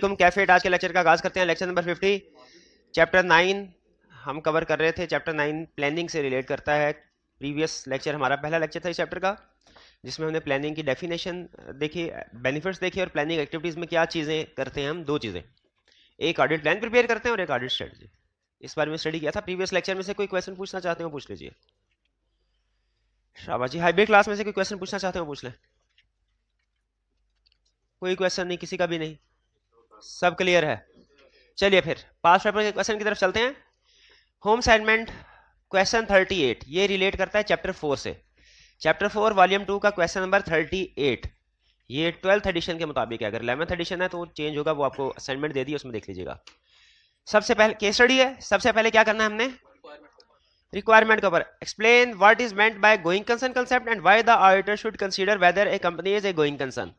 वालेकुम कैफेट। आज के लेक्चर का आगाज करते हैं। लेक्चर नंबर 50 चैप्टर 9 हम कवर कर रहे थे। चैप्टर 9 प्लानिंग से रिलेट करता है। प्रीवियस लेक्चर हमारा पहला लेक्चर था इस चैप्टर का, जिसमें हमने प्लानिंग की डेफिनेशन देखी, बेनिफिट्स देखे और प्लानिंग एक्टिविटीज में क्या चीजें करते हैं हम। दो चीजें, एक ऑडिट प्लान प्रिपेयर करते हैं और एक ऑडिट स्ट्रेटजी। इस बारे में स्टडी किया था प्रीवियस लेक्चर में। से कोई क्वेश्चन पूछना चाहते हो पूछ लीजिए। शाबाश जी। हाइब्रिड क्लास में से कोई क्वेश्चन पूछना चाहते हो पूछ लें। कोई क्वेश्चन नहीं, किसी का भी नहीं, सब क्लियर है। चलिए फिर पास्ट पेपर के क्वेश्चन की तरफ चलते हैं। होम असाइनमेंट क्वेश्चन 38 ये रिलेट करता है चैप्टर 4 से। चैप्टर 4 वॉल्यूम 2 का क्वेश्चन नंबर 38 ये 12th एडिशन के मुताबिक है। अगर 11th एडिशन है तो चेंज होगा, वो आपको असाइनमेंट दे दी, उसमें देख लीजिएगा। सबसे पहले केस स्टडी है। सबसे पहले क्या करना है हमने, रिक्वायरमेंट के ऊपर explain what is meant by going concern concept and why the auditor should consider whether a company is a going concern.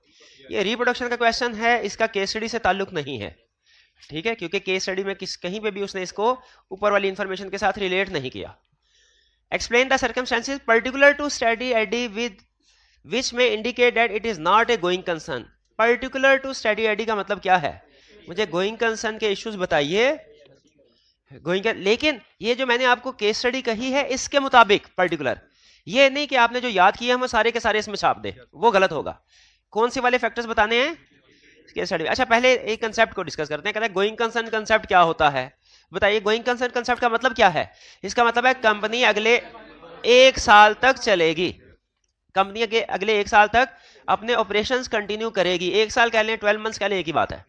ये रिप्रोडक्शन का क्वेश्चन है, इसका केस स्टडी से ताल्लुक नहीं है, ठीक है, क्योंकि केस स्टडी में कहीं पे भी उसने इसको ऊपर वाली इंफॉर्मेशन के साथ रिलेट नहीं किया। Explain the circumstances particular to study ID with which में indicate that it is not a going concern. Particular to study ID का मतलब क्या है, मुझे गोइंग कंसर्न के इश्यूज बताइए। गोइंग, लेकिन ये जो मैंने आपको केस स्टडी कही है इसके मुताबिक पर्टिकुलर, ये नहीं कि आपने जो याद किया हम सारे के सारे इसमें छाप दे, वो गलत होगा। कौन से वाले फैक्टर्स बताने हैं केस स्टडी। अच्छा पहले एक कंसेप्ट को डिस्कस करते हैं। कहते हैं गोइंग कंसर्न कंसेप्ट क्या होता है, बताइए। गोइंग कंसर्न कंसेप्ट का मतलब क्या है। इसका मतलब है कंपनी अगले 1 साल तक चलेगी। कंपनी अगले 1 साल तक अपने ऑपरेशंस कंटिन्यू करेगी। 1 साल कह लें, 12 मंथ्स कह लें, एक ही बात है।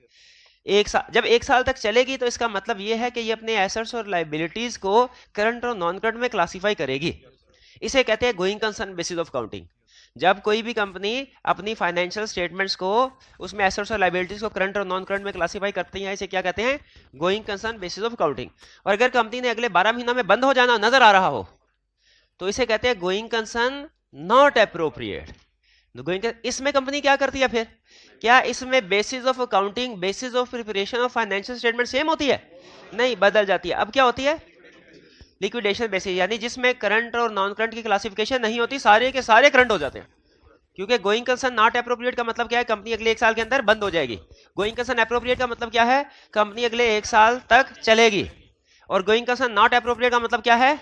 1 साल, जब 1 साल तक चलेगी तो इसका मतलब यह है कि ये अपने एसेट्स और लायबिलिटीज को करंट और नॉन करंट में क्लासिफाई करेगी। इसे कहते हैं going concern basis of counting. जब कोई भी कंपनी अपनी फाइनेंशियल स्टेटमेंट्स को, उसमें एसेट्स और लायबिलिटीज को करंट और नॉन करंट में क्लासिफाई करती है, इसे क्या कहते हैं, going concern basis of counting. और अगर कंपनी ने अगले 12 महीनों में बंद हो जाना नजर आ रहा हो तो इसे कहते हैं गोइंग कंसर्न नॉट एप्रोप्रिएट। इसमें कंपनी क्या करती है फिर, क्या इसमें basis of accounting, basis of preparation of financial statement same होती है? नहीं, बदल जाती है। अब क्या होती है, लिक्विडेशन बेसिस, यानी जिसमें करंट और नॉन करंट की क्लासिफिकेशन नहीं होती, सारे के सारे करंट हो जाते हैं। क्योंकि गोइंग कंसर्न नॉट एप्रोप्रिएट का मतलब क्या है, कंपनी अगले 1 साल के अंदर बंद हो जाएगी। गोइंग कंसर्न एप्रोप्रिएट का मतलब क्या है, कंपनी अगले 1 साल तक चलेगी। और गोइंग कंसर्न नॉट एप्रोप्रिएट का मतलब क्या है,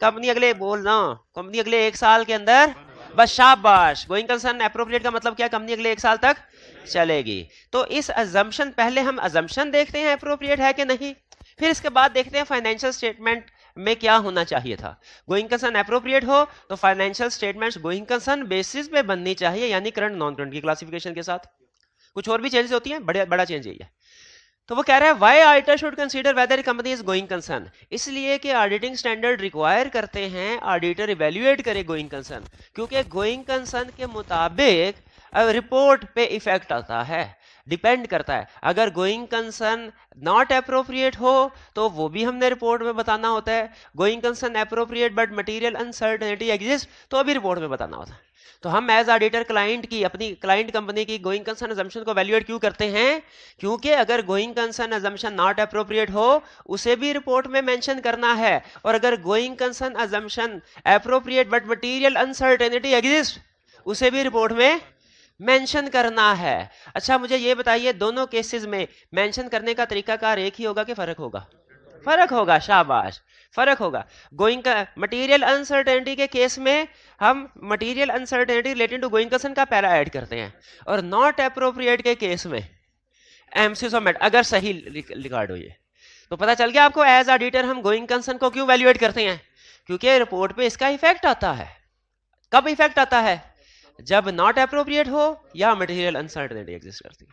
कंपनी अगले, बोलना, कंपनी अगले 1 साल के अंदर, बस शाबाश। गोइंग कंसर्न एप्रोप्रिएट का मतलब क्या, कंपनी अगले 1 साल तक चलेगी। तो इस अजम्पशन, पहले हम अजम्पशन देखते हैं एप्रोप्रिएट है कि नहीं, फिर इसके बाद देखते हैं फाइनेंशियल स्टेटमेंट में क्या होना चाहिए था। गोइंग कंसर्न एप्रोप्रिएट हो तो financial statements going concern basis पे बननी चाहिए, यानी करंट नॉन करंट की क्लासिफिकेशन के साथ। कुछ और भी चेंजेस होती हैं, बड़ा चेंज यही है। तो वो कह रहा है why auditor should consider weather company is going concern, इसलिए कि ऑडिटिंग स्टैंडर्ड रिक्वायर करते हैं ऑडिटर इवैल्यूएट करे गोइंग कंसर्न, क्योंकि गोइंग कंसर्न के मुताबिक रिपोर्ट पे इफेक्ट आता है, डिपेंड करता है। अगर गोइंग कंसर्न नॉट एप्रोप्रिएट हो तो वो भी हमने रिपोर्ट में बताना होता है। Going concern appropriate but material uncertainty exist तो अभी रिपोर्ट में बताना होता है। तो हम एज ऑडिटर क्लाइंट की, अपनी क्लाइंट कंपनी की गोइंग कंसर्न अजम्पशन को वैल्यूएट क्यों करते हैं, क्योंकि अगर going concern assumption not appropriate हो उसे भी रिपोर्ट में मेंशन करना है, और अगर going concern assumption appropriate but material uncertainty exist उसे भी रिपोर्ट में मेंशन करना है। अच्छा मुझे ये बताइए, दोनों केसेस में मेंशन करने का तरीकाकार एक ही होगा कि फर्क होगा? फर्क होगा, शाबाश, फर्क होगा। गोइंग का मटेरियल अनसर्टेनिटी के केस में हम material uncertainty related to going concern का पैरा ऐड करते हैं, और नॉट एप्रोप्रिएट के केस में एमसीस ऑफ मेट, अगर सही रिकॉर्ड हो ये तो पता चल गया आपको। एज ऑडिटर हम गोइंग कंसर्न को क्यों वैल्यूएट करते हैं, क्योंकि रिपोर्ट पे इसका इफेक्ट आता है। कब इफेक्ट आता है, जब नॉट एप्रोप्रिएट हो या मटेरियल अनसर्टेनिटी एग्जिस्ट करती है।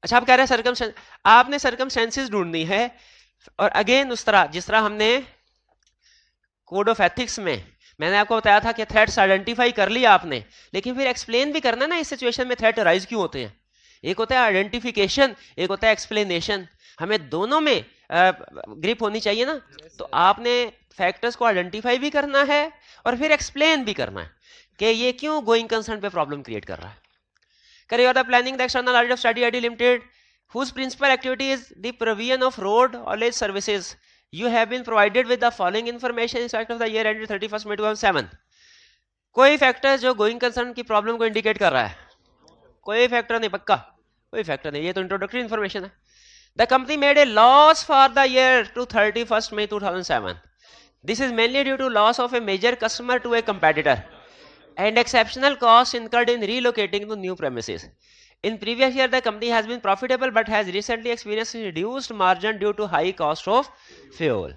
अच्छा आप कह रहे हैं आपने सर्कमस्टेंसेस ढूंढनी है, और अगेन उस तरह जिस तरह हमने कोड ऑफ एथिक्स में मैंने आपको बताया था कि थ्रेट्स आइडेंटिफाई कर लिया आपने, लेकिन फिर एक्सप्लेन भी करना ना इस सिचुएशन में थ्रेट अराइज क्यों होते हैं। एक होता है आइडेंटिफिकेशन, एक होता है एक्सप्लेनेशन, हमें दोनों में ग्रिप होनी चाहिए ना। तो आपने फैक्टर्स को आइडेंटिफाई भी करना है और फिर एक्सप्लेन भी करना है कि ये क्यों गोइंग कंसर्न पे प्रॉब्लम क्रिएट कर रहा है। करिए the planning the external audit of study ID limited whose principal activity is the provision of road haulage services you have been provided with the following information in respect of the year ended 31st May 2007। कोई factor जो going concern की problem को indicate कर रहा है, कोई factor नहीं, पक्का कोई फैक्टर नहीं, ये तो इंट्रोडक्टरी इन्फॉर्मेशन है। The company made a loss for the year to 31 May 2007. This is mainly due to loss of a major customer to a competitor and exceptional costs incurred in relocating to new premises. In previous year, the company has been profitable but has recently experienced reduced margin due to high cost of fuel.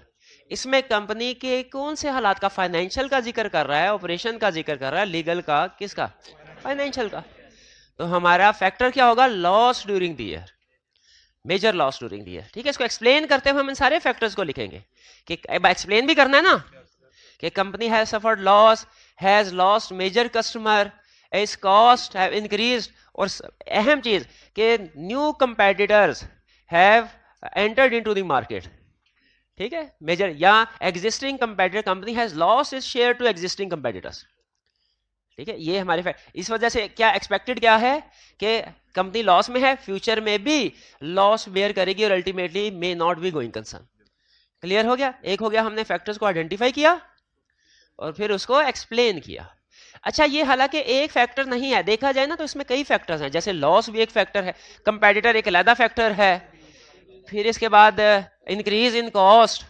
इसमें company के कौन से हालात का, financial का जिक्र कर रहा है, ऑपरेशन का जिक्र कर रहा है, लीगल का, किसका, फाइनेंशियल का। तो हमारा फैक्टर क्या होगा, loss during the year, major loss during the year. ठीक है, इसको एक्सप्लेन करते हुए हम इन सारे फैक्टर्स को लिखेंगे कि एक्सप्लेन भी करना है ना, कि company has suffered loss, has lost major customer, is cost have increased, और अहम चीज कि new competitors have entered into the market. ठीक है, मेजर या existing competitor, company has lost is share to existing competitors. ठीक है, ये हमारे फैक्ट, इस वजह से क्या एक्सपेक्टेड क्या है कि कंपनी लॉस में है, फ्यूचर में भी लॉस बेयर करेगी और ultimately may not be going concern. Clear हो गया, एक हो गया हमने फैक्टर्स को आइडेंटिफाई किया और फिर उसको एक्सप्लेन किया। अच्छा, ये हालांकि एक फैक्टर नहीं है, देखा जाए ना तो इसमें कई फैक्टर्स हैं, जैसे लॉस भी एक फैक्टर है, कंपेटिटर एक अलग फैक्टर है, फिर इसके बाद इंक्रीज इन कॉस्ट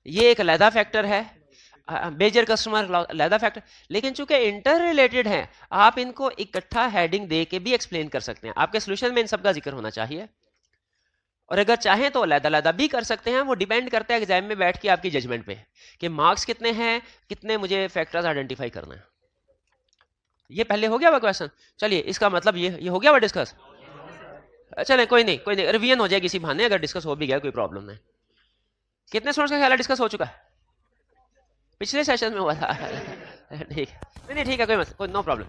ये एक अलग फैक्टर है, मेजर कस्टमर अलग फैक्टर। लेकिन चूंकि इंटर रिलेटेड हैं, आप इनको इकट्ठा हेडिंग दे के भी एक्सप्लेन कर सकते हैं। आपके सोल्यूशन में इन सब का जिक्र होना चाहिए, और अगर चाहें तो अलग-अलग भी कर सकते हैं। वो डिपेंड करता है एग्जाम में बैठ के आपकी जजमेंट पे कि मार्क्स कितने हैं, कितने मुझे फैक्टर्स आइडेंटिफाई करना है। ये पहले हो गया हुआ क्वेश्चन। चलिए, इसका मतलब ये हो गया हुआ डिस्कस। चलें, कोई नहीं, रिवीजन हो जाएगी इसी बहाने, अगर डिस्कस हो भी गया कोई प्रॉब्लम नहीं। कितने स्टूडेंट्स का ख्याल डिस्कस हो चुका है? पिछले सेशन में हुआ था। ठीक नहीं, ठीक है, कोई no problem.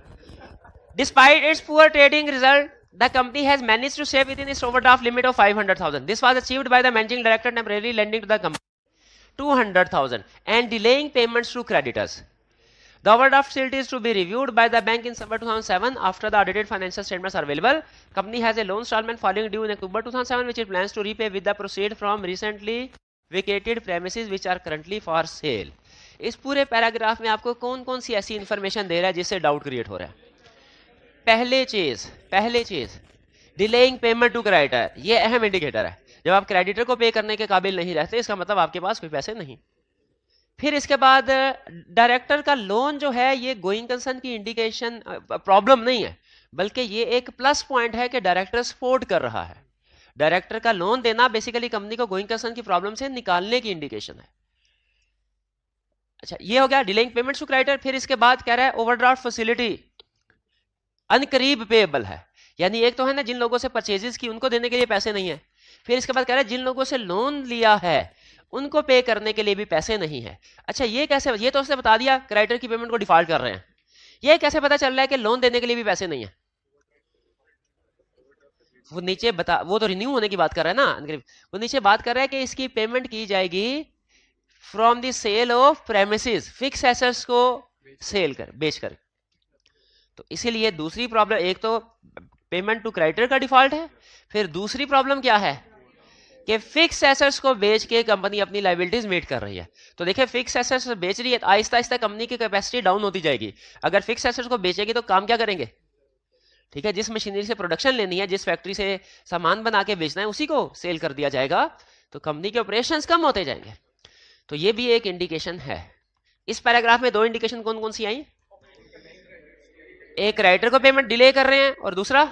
Despite its poor trading result, the company has managed to save within its overdraft limit of 500,000. This was achieved by the managing director temporarily lending to the company 200,000 and delaying payments to creditors. The overdraft facility is to be reviewed by the bank in September 2007 after the audited financial statements are available. Company has a loan installment falling due in October 2007 which it plans to repay with the proceeds from recently vacated premises which are currently for sale. इस पूरे paragraph में आपको कौन कौन सी ऐसी information दे रहा है जिससे डाउट क्रिएट हो रहा है? पहले चीज डिलेइंग पेमेंट टू क्रेडिटर, ये अहम इंडिकेटर है। जब आप क्रेडिटर को पे करने के काबिल नहीं रहते, इसका मतलब आपके पास कोई पैसे नहीं। फिर इसके बाद डायरेक्टर का लोन जो है, ये गोइंग कंसर्न की इंडिकेशन प्रॉब्लम नहीं है, बल्कि ये एक प्लस पॉइंट है कि डायरेक्टर सपोर्ट कर रहा है। डायरेक्टर का लोन देना बेसिकली कंपनी को गोइंग कंसर्न की प्रॉब्लम से निकालने की इंडिकेशन है। अच्छा, ये हो गया डिलेइंग पेमेंट टू क्रेडिटर। फिर इसके बाद कह रहा है ओवरड्राफ्ट फैसिलिटी अनकरीब पेएबल है, यानी एक तो है ना जिन लोगों से परचेजेस की उनको देने के लिए पैसे नहीं है। फिर इसके बाद कह रहा है जिन लोगों से लोन लिया है उनको पे करने के लिए भी पैसे नहीं है। अच्छा, ये कैसे? ये तो उसने बता दिया क्रेडिटर की पेमेंट को डिफॉल्ट कर रहे हैं। ये कैसे पता चल रहा है कि लोन देने के लिए भी पैसे नहीं है? वो नीचे बता, वो तो रिन्यू होने की बात कर रहा है ना, वो नीचे बात कर रहा है कि इसकी पेमेंट की जाएगी from the sale of premises, fix assets को सेल कर, बेच कर। तो इसीलिए दूसरी प्रॉब्लम, एक तो पेमेंट टू क्रेडिटर का डिफॉल्ट है, फिर दूसरी प्रॉब्लम क्या है कि फिक्स एसेट्स को बेच के कंपनी अपनी लायबिलिटीज मीट कर रही है। तो देखिए, फिक्स एसेट्स बेच रही है, आहिस्ता आहिस्ता कंपनी की कैपेसिटी डाउन होती जाएगी। अगर फिक्स एसेट्स को बेचेगी तो काम क्या करेंगे? ठीक है, जिस मशीनरी से प्रोडक्शन लेनी है, जिस फैक्ट्री से सामान बना के बेचना है, उसी को सेल कर दिया जाएगा, तो कंपनी के ऑपरेशंस कम होते जाएंगे। तो ये भी एक इंडिकेशन है। इस पैराग्राफ में दो इंडिकेशन कौन कौन सी आई? एक क्रेडिटर को पेमेंट डिले कर रहे हैं और दूसरा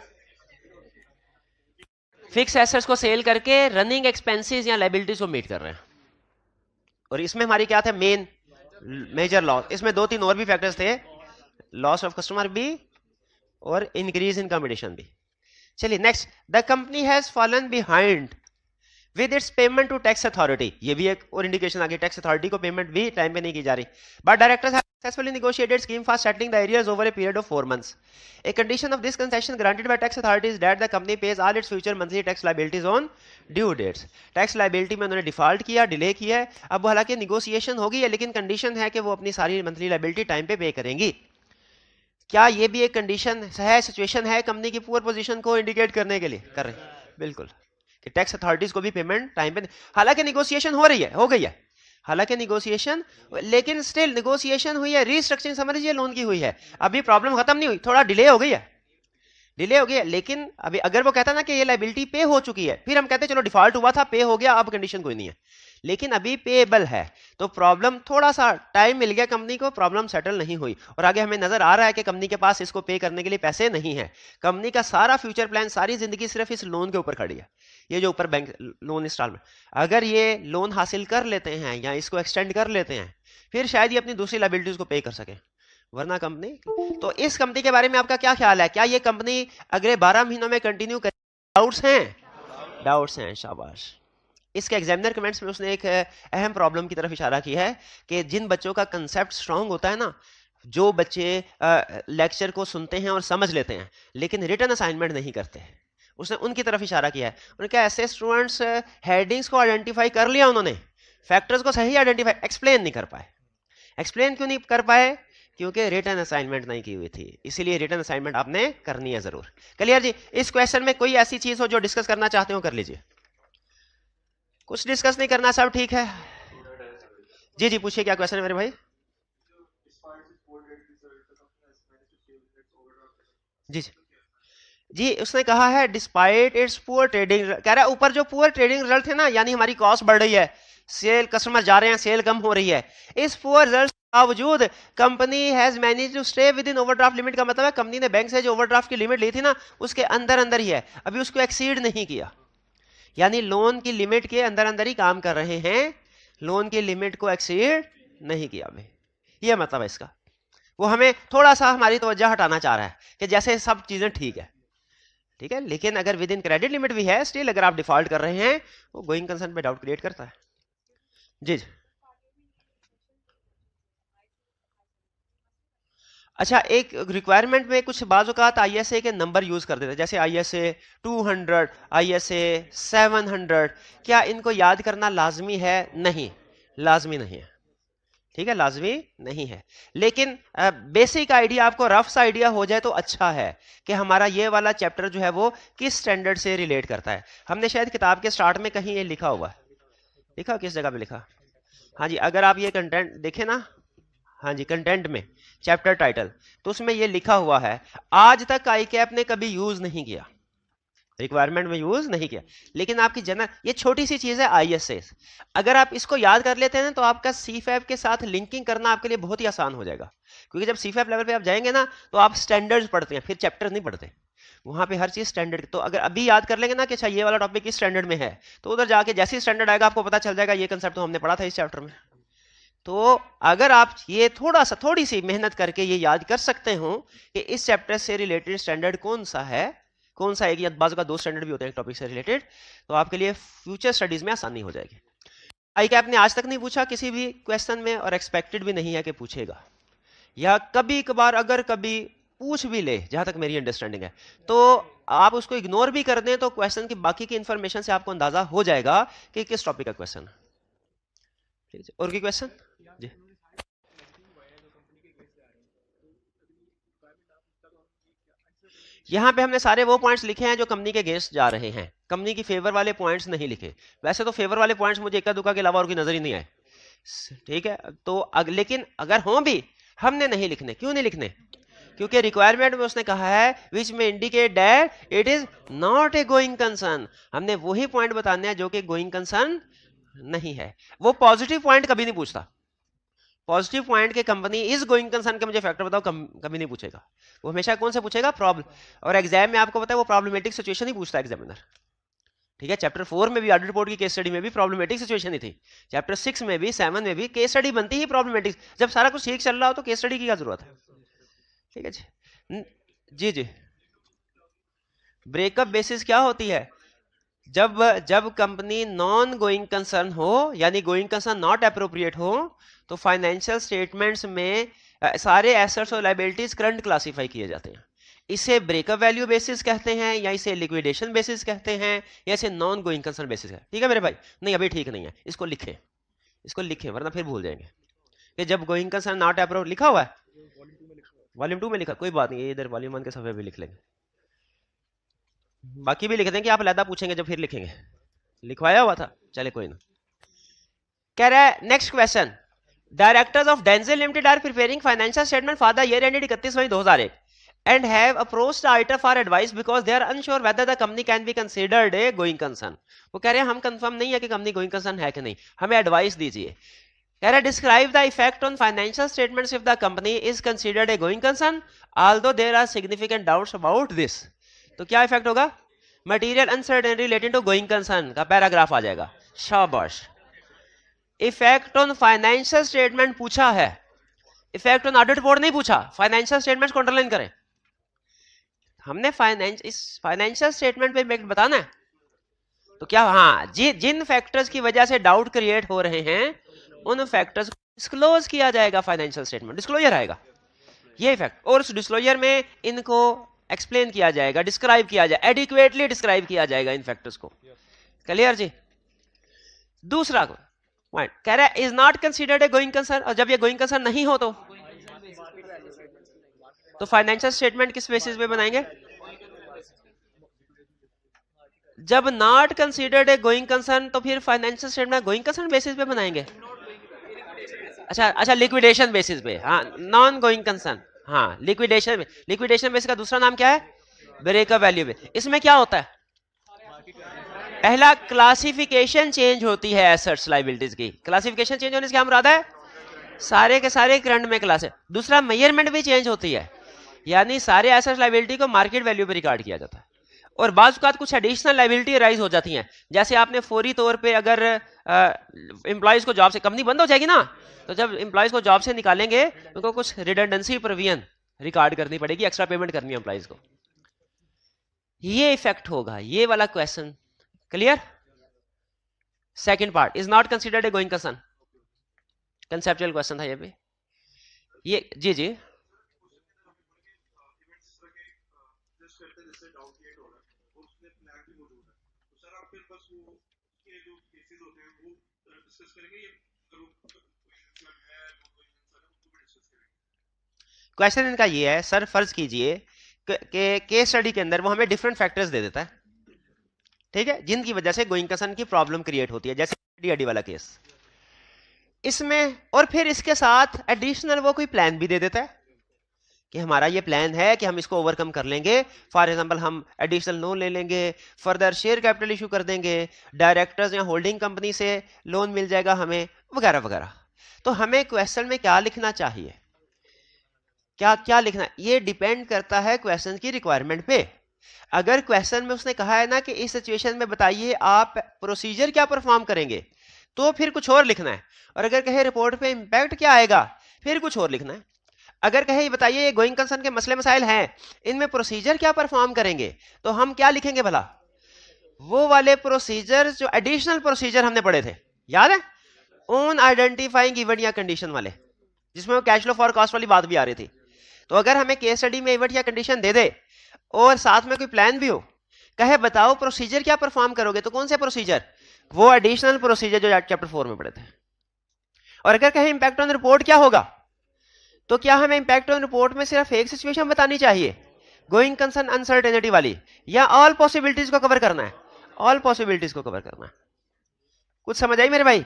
फिक्स एसेट्स को सेल करके रनिंग एक्सपेंसेस या लायबिलिटीज को मीट कर रहे हैं। और इसमें हमारी क्या थे? Main major loss. इसमें दो तीन और भी फैक्टर्स थे, लॉस ऑफ कस्टमर भी और इंक्रीज इन कंपटीशन भी। चलिए next, the company has fallen behind with its payment to tax authority. ये भी एक और इंडिकेशन आ गई, टैक्स अथॉरिटी को पेमेंट भी टाइम पे नहीं की जा रही। But directors have successfully negotiated scheme for settling the arrears over a period of 4 months. A condition of this concession granted by tax authorities is that the company pays all its future monthly tax liabilities on due dates. Tax liability में उन्होंने default किया, delay किया है। अब हालांकि negotiation होगी है, लेकिन कंडीशन है कि वो अपनी सारी मंथली लायबिलिटी टाइम पे करेंगी। क्या ये भी एक कंडीशन है, सिचुएशन है कंपनी की पुअर पोजीशन को इंडिकेट करने के लिए? कर रही है बिल्कुल, कि टैक्स अथॉरिटीज को भी पेमेंट टाइम पे। हालांकि निगोशिएशन हो रही है, हो गई है, हालांकि निगोशिएशन, लेकिन स्टिल निगोशिएशन हुई है, रीस्ट्रक्चरिंग समझिए लोन की हुई है, अभी प्रॉब्लम खत्म नहीं हुई, थोड़ा डिले हो गई है। डिले हो गया, लेकिन अभी अगर वो कहता ना कि ये लायबिलिटी पे हो चुकी है, फिर हम कहते चलो डिफॉल्ट हुआ था, पे हो गया, अब कंडीशन कोई नहीं है, लेकिन अभी पेएबल है, तो प्रॉब्लम थोड़ा सा टाइम मिल गया कंपनी को, प्रॉब्लम सेटल नहीं हुई, और आगे हमें नजर आ रहा है कि कंपनी के पास इसको पे करने के लिए पैसे नहीं है। कंपनी का सारा फ्यूचर प्लान, सारी जिंदगी सिर्फ इस लोन के ऊपर खड़ी है, ये जो ऊपर बैंक लोन इंस्टॉलमेंट, अगर ये लोन हासिल कर लेते हैं या इसको एक्सटेंड कर लेते हैं, फिर शायद ये अपनी दूसरी लायबिलिटीज को पे कर सके, वरना कंपनी। तो इस कंपनी के बारे में आपका क्या ख्याल है? क्या ये कंपनी अगले 12 महीनों में कंटिन्यू कर? डाउट्स हैं? डाउट्स हैं, शाबाश। इसके एग्जामिनर कमेंट्स में उसने एक अहम प्रॉब्लम की तरफ इशारा किया है कि जिन बच्चों का कंसेप्ट स्ट्रांग होता है ना, जो बच्चे लेक्चर को सुनते हैं और समझ लेते हैं लेकिन रिटन असाइनमेंट नहीं करते, उसने उनकी तरफ इशारा किया है। उन्होंने कहा ऐसे स्टूडेंट्स हेडिंग्स को आइडेंटिफाई कर लिया उन्होंने, फैक्टर्स को सही आइडेंटिफाई, एक्सप्लेन नहीं कर पाए। एक्सप्लेन क्यों नहीं कर पाए? क्योंकि रिटन असाइनमेंट नहीं की हुई थी, इसीलिए रिटन असाइनमेंट आपने करनी है जरूर। क्लियर जी? इस क्वेश्चन में कोई ऐसी चीज हो जो डिस्कस करना चाहते हो कर लीजिए। कुछ डिस्कस नहीं करना, सब ठीक है? जी जी पूछिए, क्या क्वेश्चन है मेरे भाई? जी जी उसने कहा है डिस्पाइट इट्स पुअर ट्रेडिंग, कह रहा है ऊपर जो पुअर ट्रेडिंग रिजल्ट है ना, यानी हमारी कॉस्ट बढ़ रही है, सेल कस्टमर जा रहे हैं, सेल कम हो रही है, इस पुअर रिजल्ट के बावजूद company has manage to stay within overdraft limit. का मतलब है कंपनी ने बैंक से जो ओवरड्राफ्ट की लिमिट ली थी ना, उसके अंदर अंदर ही है, अभी उसको एक्सीड नहीं किया, यानी लोन की लिमिट के अंदर अंदर ही काम कर रहे हैं, लोन की लिमिट को एक्सीड नहीं किया अभी, ये मतलब है इसका। वो हमें थोड़ा सा हमारी तवज्जो हटाना चाह रहा है कि जैसे सब चीजें ठीक है, ठीक है, लेकिन अगर विद इन क्रेडिट लिमिट भी है, स्टिल अगर आप डिफॉल्ट कर रहे हैं, वो गोइंग कंसर्न पे डाउट क्रिएट करता है। जी अच्छा, एक रिक्वायरमेंट में कुछ बाज़-औक़ात आईएसए के नंबर यूज कर देते हैं, जैसे आईएसए 200, आईएसए 700, क्या इनको याद करना लाजमी है? नहीं, लाजमी नहीं है, ठीक है, लाजमी नहीं है, लेकिन बेसिक आइडिया, आपको रफ सा आइडिया हो जाए तो अच्छा है कि हमारा ये वाला चैप्टर जो है वो किस स्टैंडर्ड से रिलेट करता है। हमने शायद किताब के स्टार्ट में कहीं ये लिखा हुआ है, लिखा किस जगह पे लिखा? हाँ जी, अगर आप ये कंटेंट देखें ना, हाँ जी, कंटेंट में चैप्टर टाइटल, तो उसमें ये लिखा हुआ है आज तक आईकैप ने कभी यूज नहीं किया, रिक्वायरमेंट में यूज नहीं किया, लेकिन आपकी जनरल, ये छोटी सी चीज है आईएसए, अगर आप इसको याद कर लेते हैं तो आपका सीफैब के साथ लिंकिंग करना आपके लिए बहुत ही आसान हो जाएगा, क्योंकि जब सीफैब लेवल पे आप जाएंगे ना तो आप स्टैंडर्ड्स पढ़ते हैं, फिर चैप्टर नहीं पढ़ते, वहां पे हर चीज स्टैंडर्ड। तो अगर अभी याद कर लेंगे ना कि अच्छा ये वाला टॉपिक इस स्टैंडर्ड में है, तो उधर जाके जैसे ही स्टैंडर्ड आएगा आपको पता चल जाएगा ये कंसेप्ट तो हमने पढ़ा था इस चैप्टर में। तो अगर आप ये थोड़ी सी मेहनत करके ये याद कर सकते हो कि इस चैप्टर से रिलेटेड स्टैंडर्ड कौन सा है, कौन सा एक या बाजू का 2 स्टैंडर्ड भी होते हैं एक टॉपिक से रिलेटेड, तो आपके लिए फ्यूचर स्टडीज में आसानी हो जाएगी। आईकैप ने आज तक नहीं पूछा किसी भी क्वेश्चन में, और एक्सपेक्टेड भी नहीं है कि पूछेगा, या कभी कभार अगर कभी पूछ भी ले, जहां तक मेरी अंडरस्टैंडिंग है, तो आप उसको इग्नोर भी कर दें तो क्वेश्चन की बाकी की इंफॉर्मेशन से आपको अंदाजा हो जाएगा कि किस टॉपिक का क्वेश्चन है। और कोई क्वेश्चन? जी यहाँ पे हमने सारे वो पॉइंट्स लिखे हैं जो कंपनी के अगेंस्ट जा रहे हैं, कंपनी की फेवर वाले पॉइंट्स नहीं लिखे। वैसे तो फेवर वाले पॉइंट्स मुझे इक्का दुक्का के अलावा और कोई नजर ही नहीं आए, ठीक है, तो लेकिन अगर हों भी हमने नहीं लिखने। क्यों नहीं लिखने? क्योंकि रिक्वायरमेंट में उसने कहा है विच में indicate that it is not a going concern, हमने वही पॉइंट बताने हैं जो कि गोइंग कंसर्न नहीं है। वो पॉजिटिव पॉइंट कभी नहीं पूछता, पॉजिटिव पॉइंट के कंपनी इज गोइंग कंसर्न के मुझे फैक्टर बताओ, कभी नहीं पूछेगा। वो हमेशा कौन से पूछेगा? प्रॉब्लम। और एग्जाम में आपको पता है वो प्रॉब्लमेटिक सिचुएशन ही पूछता है एग्जामिनर, ठीक है। चैप्टर 4 में भी ऑडिट रिपोर्ट की केस स्टडी में भी प्रॉब्लमेटिक सिचुएशन ही थी, चैप्टर 6 में भी 7 में भी केस स्टडी बनती ही प्रॉब्लमेटिक। जब सारा कुछ ठीक चल रहा हो तो केस स्टडी की क्या जरूरत है, ठीक है जी। जी जी ब्रेकअप बेसिस क्या होती है? जब कंपनी नॉन गोइंग कंसर्न हो, यानी गोइंग कंसर्न नॉट अप्रोप्रिएट हो, तो फाइनेंशियल स्टेटमेंट्स में सारे एसेट्स और लायबिलिटीज करंट क्लासिफाई किए जाते हैं। इसे ब्रेकअप वैल्यू बेसिस कहते हैं, या इसे लिक्विडेशन बेसिस कहते हैं, या इसे नॉन गोइंग कंसर्न बेसिस है, ठीक है मेरे भाई? नहीं अभी ठीक नहीं है, इसको लिखें, इसको लिखें वरना फिर भूल जाएंगे कि जब गोइंग कंसर्न नॉट अप्रोप्रिएट लिखा हुआ है, वॉल्यूम 2 में लिखा, कोई बात नहीं, इधर वॉल्यूम 1 के सफे भी लिख लेंगे, बाकी भी लिख देंगे, आप अलहदा पूछेंगे जब फिर लिखेंगे, लिखवाया हुआ था, चले कोई ना। कह रहा है next question, directors of Denzil limited are preparing financial statement for the year ended 31 May 2001 and have approached the auditor for advice because they are unsure whether the company can be considered a going concern. वो कह रहे हैं हम confirm नहीं है कि company going concern है कि नहीं, हमें एडवाइस दीजिए. कह रहा है describe the effect on financial statements if the company is considered a going concern although there are significant doubts about this. तो क्या इफेक्ट होगा? Material uncertainty related to going concern का पैराग्राफ आ जाएगा. शाबाश. इफेक्ट ऑन फाइनेंशियल स्टेटमेंट पूछा है, effect on audit report नहीं पूछा. फाइनेंशियल स्टेटमेंट्स को अंडरलाइन करें. हमने फाइनेंशियल स्टेटमेंट पे इम्पैक्ट बताना है. तो क्या, हाँ, जिन फैक्टर्स की वजह से डाउट क्रिएट हो रहे हैं उन फैक्टर्स को डिस्क्लोज किया जाएगा. फाइनेंशियल स्टेटमेंट डिस्क्लोजर आएगा, ये इफेक्ट. और उस डिस्क्लोजर में इनको एक्सप्लेन किया जाएगा, डिस्क्राइब किया जाएगा, एडिक्वेटली डिस्क्राइब किया जाएगा इन फैक्टर्स को. क्लियर जी? दूसरा पॉइंट कह रहा है is not considered a going concern. और जब ये गोइंग कंसर्न नहीं हो तो फाइनेंशियल स्टेटमेंट किस बेसिस पे बनाएंगे? जब not considered a going concern तो फिर financial statement going concern basis पे बनाएंगे. अच्छा, लिक्विडेशन बेसिस पे. हाँ, नॉन गोइंग कंसर्न. हाँ, लिक्विडेशन बेसिस का दूसरा नाम क्या है? ब्रेकअप वैल्यू पे. इसमें क्या होता है? पहला, क्लासिफिकेशन चेंज होती है एसेट्स लायबिलिटीज की. क्लासिफिकेशन चेंज होने से क्या मुराद है? सारे के सारे करंट में क्लास है. दूसरा, मेजरमेंट भी चेंज होती है, यानी सारे एसेट्स लायबिलिटी को मार्केट वैल्यू पे रिकॉर्ड किया जाता है. और बाज़ औक़ात कुछ एडिशनल लायबिलिटी राइज हो जाती हैं. जैसे आपने फौरी तौर पे अगर एम्प्लॉयज को जॉब से, कंपनी बंद हो जाएगी ना, तो जब एम्प्लॉयज को जॉब से निकालेंगे उनको कुछ रिडंडेंसी प्रोविजन रिकॉर्ड करनी पड़ेगी, एक्स्ट्रा पेमेंट करनी है एम्प्लॉयज को. ये इफेक्ट होगा, ये वाला question. Clear? Second part, is not considered a going concern. Conceptual question था ये भी. ये जी क्वेश्चन इनका ये है, सर फर्ज कीजिए कि केस स्टडी के अंदर वो हमें डिफरेंट फैक्टर्स दे देता है, ठीक है, जिनकी वजह से गोइंग कंसर्न की प्रॉब्लम क्रिएट होती है, जैसे डीआरडी वाला केस. इसमें और फिर इसके साथ एडिशनल वो कोई प्लान भी दे देता है कि हमारा ये प्लान है कि हम इसको ओवरकम कर लेंगे. फॉर एग्जांपल हम एडिशनल लोन ले लेंगे, फर्दर शेयर कैपिटल इशू कर देंगे, डायरेक्टर्स या होल्डिंग कंपनी से लोन मिल जाएगा हमें, वगैरह वगैरह. तो हमें क्वेश्चन में क्या लिखना चाहिए, क्या लिखना है, ये डिपेंड करता है क्वेश्चन की रिक्वायरमेंट पे. अगर क्वेश्चन में उसने कहा है ना कि इस सिचुएशन में बताइए आप प्रोसीजर क्या परफॉर्म करेंगे, तो फिर कुछ और लिखना है. और अगर कहे रिपोर्ट पे इंपैक्ट क्या आएगा, फिर कुछ और लिखना है. अगर कहे बताइए ये गोइंग कंसर्न के मसले मसाइल हैं, इनमें प्रोसीजर क्या परफॉर्म करेंगे, तो हम क्या लिखेंगे भला? वो वाले प्रोसीजर जो एडिशनल प्रोसीजर हमने पढ़े थे, याद है, ऑन आइडेंटिफाइंग इवेंट या कंडीशन वाले, जिसमें वो कैश फ्लो फॉर कॉस्ट वाली बात भी आ रही थी. तो अगर हमें केस स्टडी में इवेंट या कंडीशन दे दे और साथ में कोई प्लान भी हो, कहे बताओ प्रोसीजर क्या परफॉर्म करोगे, तो कौन से प्रोसीजर? वो एडिशनल प्रोसीजर जो चैप्टर 4 में पढ़े थे. और अगर कहे इंपैक्ट ऑन रिपोर्ट क्या होगा, तो क्या हमें इंपैक्ट ऑन रिपोर्ट में सिर्फ एक सिचुएशन बतानी चाहिए, गोइंग कंसर्न अनसर्टेनिटी वाली, या ऑल पॉसिबिलिटीज को कवर करना है? ऑल पॉसिबिलिटीज को कवर करना है. कुछ समझ आई मेरे भाई?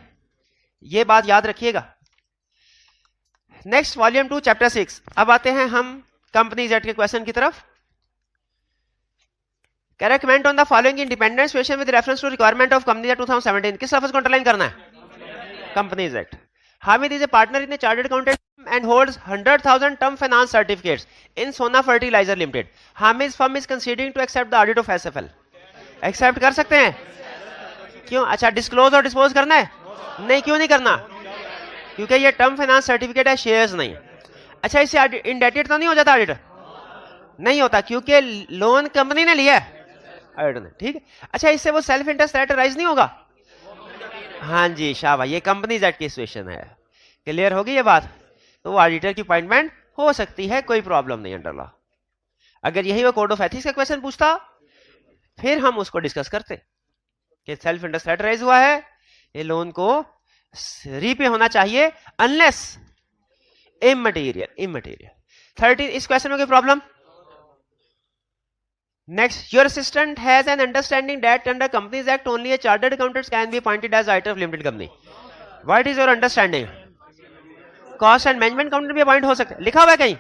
ये बात याद रखिएगा. Next, volume 2 chapter 6. अब आते हैं हम कंपनीज एक्ट के क्वेश्चन की तरफ. Comment on the following independent situation with reference to requirement of companies act 2017. किस लफ्ज को अंडरलाइन करना है? Companies act. Hamid is a partner in a chartered accountant and holds 100,000 term finance certificates in Sona Fertilizer Limited. Hamid's firm is considering to accept the audit of SFL. Accept कर सकते हैं? क्यों? अच्छा, डिस्क्लोज और dispose करना है? नहीं, क्यों नहीं करना? क्योंकि ये टर्म फाइनेंस सर्टिफिकेट है, शेयर्स नहीं. अच्छा, इससे इंडेटेड तो नहीं हो जाता ऑडिटर? नहीं होता, क्योंकि लोन कंपनी ने लिया है, ऑडिटर ने. ठीक है. अच्छा, इससे वो सेल्फ इंटरेस्ट राइट राइज नहीं होगा? हाँ जी, शाबाश, ये कंपनीज एक्ट की सिचुएशन है. क्लियर होगी ये बात? तो ऑडिटर की अपॉइंटमेंट हो सकती है, कोई प्रॉब्लम नहीं अंडर लॉ. अगर यही वो कोड ऑफ एथिक्स का क्वेश्चन पूछता, फिर हम उसको डिस्कस करते कि सेल्फ इंटरेस्ट राइट राइज हुआ है, ये लोन को रीपे होना चाहिए अनलेस इमटेरियल. 13, इस क्वेश्चन में कोई problem? Next, your assistant has an understanding that under companies act only a chartered accountants can be appointed as auditor of limited company. What is your understanding? Cost and management accountant भी appoint हो सकते हैं, लिखा हुआ है कहीं?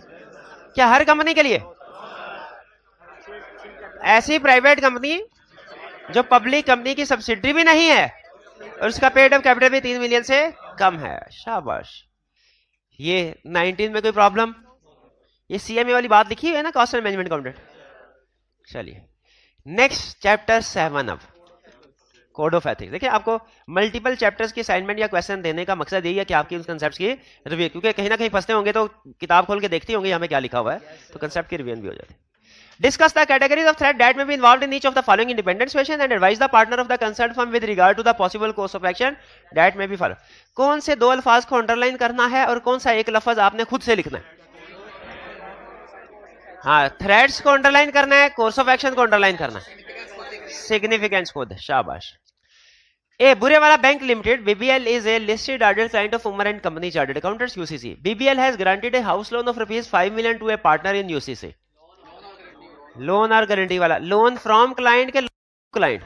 क्या हर company के लिए? ऐसी प्राइवेट कंपनी जो पब्लिक कंपनी की सब्सिडरी भी नहीं है और उसका पेड अप कैपिटल भी 3 मिलियन से कम है। शाबाश। ये 19 में कोई प्रॉब्लम? ये सीएमए वाली बात लिखी हुई है ना, कॉस्ट एंड मैनेजमेंट अकाउंटेंट। चलिए नेक्स्ट चैप्टर 7। अब कोड ऑफ एथिक्स। देखिए आपको मल्टीपल चैप्टर्स की असाइनमेंट या क्वेश्चन देने का मकसद यही है कि आपकी उस कंसेप्ट की रिव्यू, क्योंकि कहीं ना कहीं फंसते होंगे तो किताब खोल के देखते होंगे हमें क्या लिखा हुआ है, तो कंसेप्ट की रिवीजन भी हो जाती है। Discuss the categories of threat that may be involved in each of the following independent situation and advise the partner of the concerned firm with regard to the possible course of action that may be followed. कौन से दो अल्फाज को underline करना है और कौन सा एक लफ्ज आपने खुद से लिखना है? हाँ, थ्रेट्स को अंडरलाइन करना है, कोर्स ऑफ एक्शन को अंडरलाइन करना है, सिग्निफिकेंस खुद। शाबाश। ए बुरे वाला bank limited BBL is a listed audited client of Umar and Company Chartered Accountants UCC. BBL has granted a house loan of ₹5 million to a partner in UCC. Loan और guarantee वाला, loan from client के client,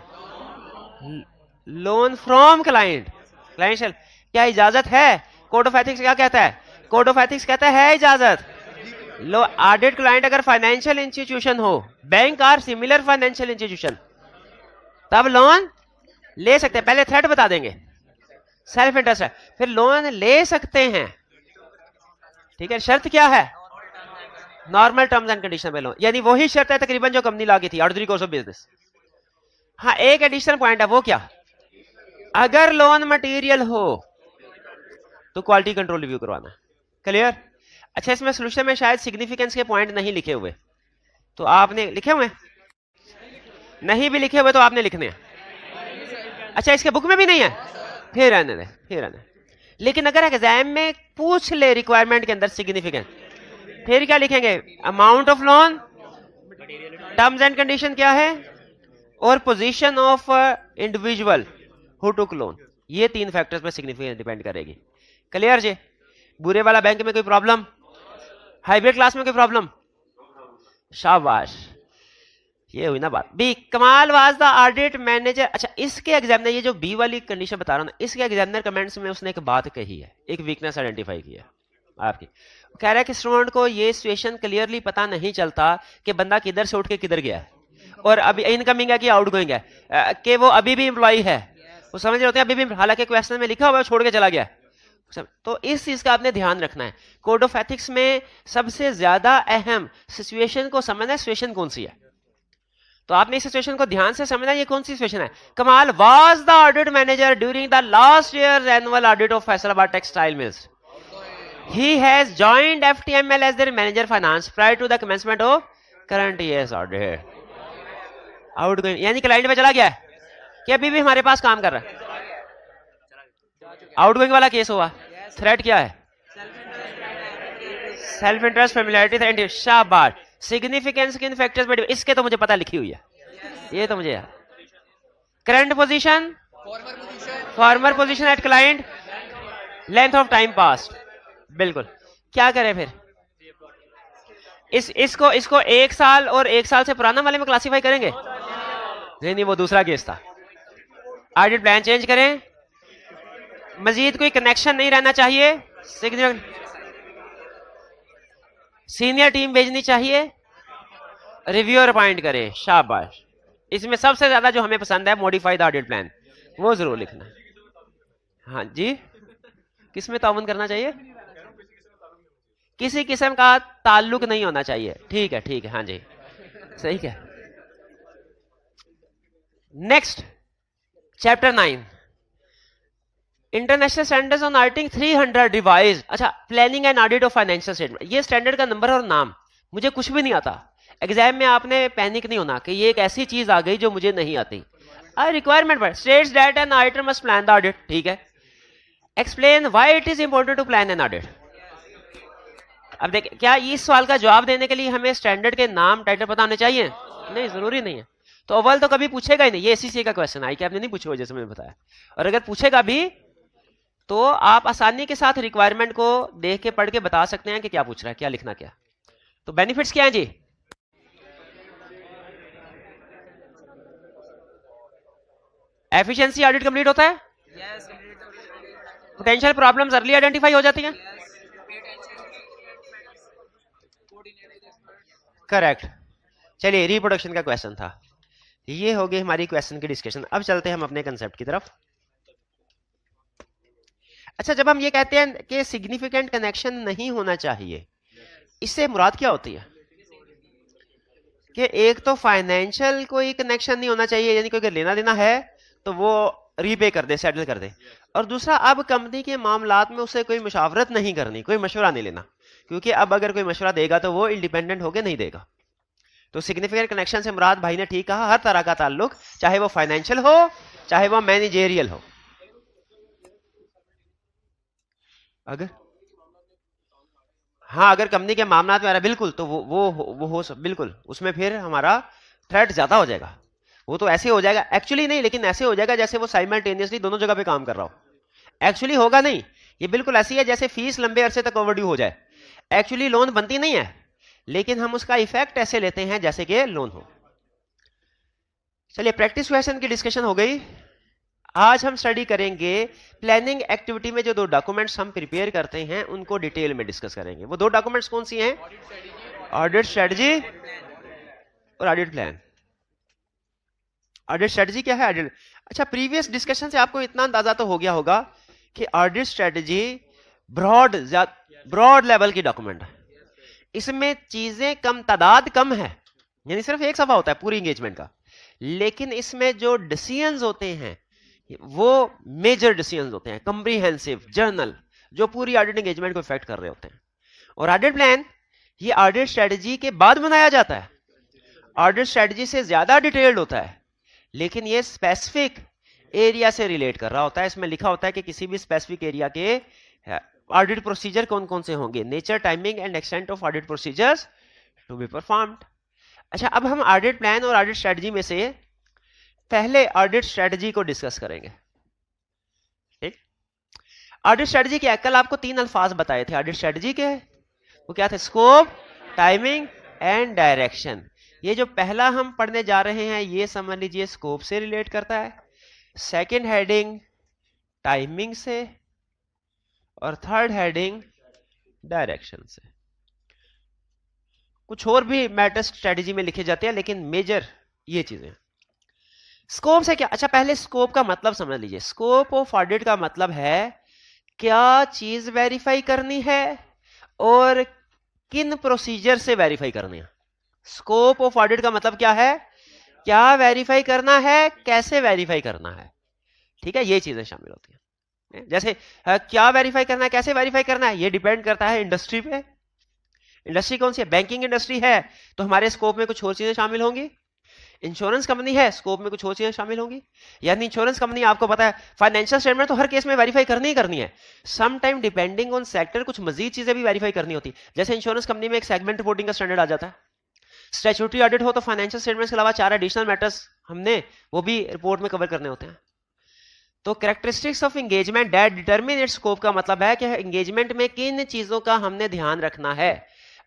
loan from client, client से क्या इजाजत है? Code of ethics क्या कहता है? कोड ऑफ एथिक्स कहता है इजाजत। लो ऑडिट क्लाइंट अगर फाइनेंशियल इंस्टीट्यूशन हो, बैंक और सिमिलर फाइनेंशियल इंस्टीट्यूशन, तब लोन ले सकते हैं। पहले थ्रेट बता देंगे, सेल्फ इंटरेस्ट है, फिर लोन ले सकते हैं। ठीक है, शर्त क्या है? नॉर्मल टर्म्स एंड कंडीशन पे लोन, यानी वही शर्त है तकरीबन जो कंपनी लागू थी, ऑर्डिनरी कोर्स ऑफ बिजनेस। हाँ, एक एडिशनल पॉइंट है, वो क्या? अगर लोन मटेरियल हो तो क्वालिटी कंट्रोल रिव्यू करवाना। क्लियर? अच्छा, इसमें सोल्यूशन में शायद सिग्निफिकेंस के पॉइंट नहीं लिखे हुए, तो आपने लिखे हुए? नहीं भी लिखे हुए तो आपने लिखने हैं। अच्छा, इसके बुक में भी नहीं है? फिर रहने दे, फिर रहने। लेकिन अगर एग्जाम में पूछ ले रिक्वायरमेंट के अंदर सिग्निफिकेंस, फिर क्या लिखेंगे? Amount of loan, terms and condition क्या है, और position of individual who took loan. ये 3 फैक्टर्स पे सिग्निफिकेंस डिपेंड करेगी। क्लियर जी? बुरे वाला बैंक में कोई प्रॉब्लम? हाइब्रिड क्लास में कोई प्रॉब्लम? शाबाश, ये हुई ना बात। बी, कमाल वाज द ऑडिट मैनेजर। अच्छा, इसके एग्जामिनर, ये जो बी वाली कंडीशन बता रहा हूं ना, इसके एग्जामिनर कमेंट्स में उसने एक बात कही है, एक वीकनेस आइडेंटिफाई की है आपकी। कह रहा है कि स्टूडेंट को ये सिचुएशन क्लियरली पता नहीं चलता कि बंदा किधर से उठ के किधर गया है, और अभी इनकमिंग है कि आउटगोइंग है, कि वो अभी भी एम्प्लॉय है। वो समझ रहे होते हैं अभी भी, हालांकि क्वेश्चन में लिखा हुआ है छोड़ के चला गया है। तो इस चीज का आपने ध्यान रखना है। कोड ऑफ एथिक्स में सबसे ज्यादा अहम सिचुएशन को समझना है, सिचुएशन कौन सी है। तो आपने इस सिचुएशन को ध्यान से समझना है, ये कौन सी सिचुएशन है। कमाल was the audit manager during the last year annual audit of Faisalabad textile mills. He has joined FTML as their manager finance prior to the commencement of current year's audit. Outgoing यानी client पे चला गया है कि अभी भी हमारे पास काम कर रहा है। आउटगोइंग वाला केस हुआ। थ्रेट क्या है? सेल्फ इंटरेस्ट, फेमिलियरिटी, शाबाश। सिग्निफिकेंस किन फैक्टर्स पे? इसके तो मुझे पता लिखी हुई है, ये तो मुझे याद। Current position, farmer position at client, length of time past. बिल्कुल। क्या करें फिर? इसको 1 साल और 1 साल से पुराना वाले में क्लासिफाई करेंगे? नहीं, वो दूसरा केस था। ऑडिट प्लान चेंज करें, मजीद कोई कनेक्शन नहीं रहना चाहिए, सीनियर टीम भेजनी चाहिए, रिव्यूअर अपॉइंट करें। शाबाश। इसमें सबसे ज्यादा जो हमें पसंद है मॉडिफाइड ऑडिट प्लान, वो जरूर लिखना है। हाँ जी, किसमें ताउन करना चाहिए? किसी किस्म का ताल्लुक नहीं होना चाहिए। ठीक है, ठीक है, हाँ जी, सही क्या। Next chapter 9, international standards on auditing 300 revise. अच्छा, planning and audit of financial statement. ये स्टैंडर्ड का नंबर और नाम मुझे कुछ भी नहीं आता। एग्जाम में आपने पैनिक नहीं होना कि ये एक ऐसी चीज आ गई जो मुझे नहीं आती। रिक्वायरमेंट पर states that an auditor must plan the audit. ठीक है, explain why it is important to plan an audit. अब देखिए, क्या इस सवाल का जवाब देने के लिए हमें स्टैंडर्ड के नाम टाइटल पता होने चाहिए? नहीं, जरूरी नहीं है। तो अव्वल तो कभी पूछेगा ही नहीं। ये एससीसी का क्वेश्चन आई कि आपने नहीं पूछा, जैसे मैंने बताया। और अगर पूछेगा भी तो आप आसानी के साथ रिक्वायरमेंट को देख के पढ़ के बता सकते हैं कि क्या पूछ रहा है, क्या लिखना क्या। तो बेनिफिट्स क्या है जी? एफिशिएंसी ऑडिट कंप्लीट होता है, पोटेंशियल प्रॉब्लम्स अर्ली आइडेंटिफाई हो जाती हैं। करेक्ट। चलिए रिप्रोडक्शन का क्वेश्चन था, ये हो गई हमारी क्वेश्चन की डिस्कशन। अब चलते हैं हम अपने कंसेप्ट की तरफ। अच्छा, जब हम ये कहते हैं कि सिग्निफिकेंट कनेक्शन नहीं होना चाहिए, इससे मुराद क्या होती है? कि एक तो फाइनेंशियल कोई कनेक्शन नहीं होना चाहिए, यानी कोई अगर लेना देना है तो वो रीपे कर दे, सेटल कर दे, और दूसरा अब कंपनी के मामलात में उसे कोई मशावरत नहीं करनी, कोई मशवरा नहीं लेना, क्योंकि अब अगर कोई मशवरा देगा तो वो इंडिपेंडेंट होकर नहीं देगा। तो सिग्निफिकेंट कनेक्शन से मुराद भाई ने ठीक कहा, हर तरह का ताल्लुक, चाहे वो फाइनेंशियल हो चाहे वो मैनेजेरियल हो। अगर हाँ, अगर कंपनी के मामला में आ रहा है बिल्कुल, तो वो हो बिल्कुल, उसमें फिर हमारा थ्रेट ज्यादा हो जाएगा। वो तो ऐसे हो जाएगा, एक्चुअली नहीं, लेकिन ऐसे हो जाएगा जैसे वो साइमल्टेनियसली दोनों जगह पे काम कर रहा हो। एक्चुअली होगा नहीं, ये बिल्कुल ऐसी है जैसे फीस लंबे अरसे तक ओवरड्यू हो जाए। एक्चुअली लोन बनती नहीं है, लेकिन हम उसका इफेक्ट ऐसे लेते हैं जैसे कि लोन हो। चलिए, प्रैक्टिस क्वेश्चन की डिस्कशन हो गई। आज हम स्टडी करेंगे प्लानिंग एक्टिविटी में जो दो डॉक्यूमेंट्स हम प्रिपेयर करते हैं उनको डिटेल में डिस्कस करेंगे। वो दो डॉक्यूमेंट्स कौन सी हैं? ऑडिट स्ट्रेटजी और ऑडिट प्लान। ऑडिट स्ट्रेटजी क्या है? ऑडिट, अच्छा, प्रीवियस डिस्कशन से आपको इतना अंदाजा तो हो गया होगा कि ऑडिट स्ट्रेटजी ब्रॉड लेवल की डॉक्यूमेंट है। इसमें चीजें कम, तादाद कम है, यानी सिर्फ एक सफा होता है पूरी एंगेजमेंट का, लेकिन इसमें जो डिसीजंस होते हैं वो मेजर डिसीजंस होते हैं, कॉम्प्रिहेंसिव, जर्नल, जो पूरी ऑडिट एंगेजमेंट को इफेक्ट कर रहे होते हैं। और ऑडिट प्लान ये ऑडिट स्ट्रेटजी के बाद बनाया जाता है, ऑडिट स्ट्रेटजी से ज्यादा डिटेल्ड होता है, लेकिन ये स्पेसिफिक एरिया से रिलेट कर रहा होता है। इसमें लिखा होता है कि किसी भी स्पेसिफिक एरिया के ऑडिट प्रोसीजर कौन कौन से होंगे, nature, timing and extent of audit procedures to be performed. अच्छा, अब हम ऑडिट प्लान और ऑडिट स्ट्रेटजी में से पहले ऑडिट स्ट्रेटजी को डिस्कस करेंगे। ठीक, ऑडिट स्ट्रेटजी के कल आपको 3 अल्फाज बताए थे ऑडिट स्ट्रेटजी के, वो क्या थे? Scope, timing and direction. ये जो पहला हम पढ़ने जा रहे हैं ये समझ लीजिए स्कोप से रिलेट करता है, सेकंड हेडिंग टाइमिंग से, और थर्ड हेडिंग डायरेक्शन से। कुछ और भी मैटर्स स्ट्रेटजी में लिखे जाते हैं, लेकिन मेजर ये चीजें। स्कोप से क्या? अच्छा, पहले स्कोप का मतलब समझ लीजिए। स्कोप ऑफ ऑडिट का मतलब है क्या चीज वेरीफाई करनी है और किन प्रोसीजर से वेरीफाई करनी है। स्कोप ऑफ ऑडिट का मतलब क्या है? क्या वेरीफाई करना है, कैसे वेरीफाई करना है। ठीक है, ये चीजें शामिल होती हैं। जैसे क्या वेरीफाई करना है, कैसे वेरीफाई करना है, ये डिपेंड करता है इंडस्ट्री पे। इंडस्ट्री कौन सी है? बैंकिंग इंडस्ट्री है तो हमारे स्कोप में कुछ और चीजें शामिल होंगी। इंश्योरेंस कंपनी है, स्कोप में कुछ और चीजें शामिल होंगी। यानी इंश्योरेंस कंपनी, आपको पता है फाइनेंशियल स्टेटमेंट तो हर केस में वेरीफाई करनी ही करनी है। Some time depending on sector कुछ मजीद चीजें भी वेरीफाई करनी होती। जैसे इंश्योरेंस कंपनी में एक सेगमेंट रिपोर्टिंग का स्टैंडर्ड आ जाता है। स्टैट्यूटरी ऑडिट हो तो फाइनेंशियल स्टेटमेंट्स के अलावा 4 एडिशनल मैटर्स हमने वो भी रिपोर्ट में कवर करने होते हैं। तो characteristics of engagement that determine it's scope का मतलब है कि एंगेजमेंट में किन चीजों का हमने ध्यान रखना है।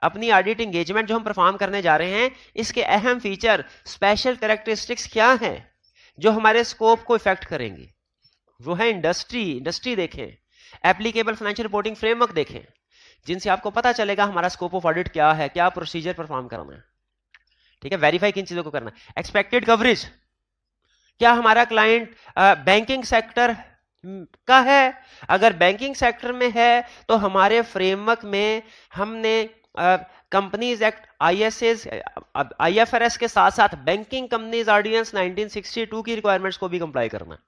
अपनी ऑडिट एंगेजमेंट जो हम परफॉर्म करने जा रहे हैं, इसके अहम फीचर, स्पेशल कैरेक्टरिस्टिक्स क्या हैं जो हमारे स्कोप को इफेक्ट करेंगी। वो है इंडस्ट्री देखें, एप्लीकेबल फाइनेंशियल रिपोर्टिंग फ्रेमवर्क देखें, जिनसे आपको पता चलेगा हमारा स्कोप ऑफ ऑडिट क्या है, क्या प्रोसीजर परफॉर्म करना है। ठीक है, वेरीफाई किन चीजों को करना है। एक्सपेक्टेड कवरेज, क्या हमारा क्लाइंट बैंकिंग सेक्टर का है? अगर बैंकिंग सेक्टर में है तो हमारे फ्रेमवर्क में हमने कंपनीज एक्ट, IFRS के साथ साथ बैंकिंग कंपनीज ऑर्डिनेंस 1962 की रिक्वायरमेंट्स को भी कंप्लाई करना।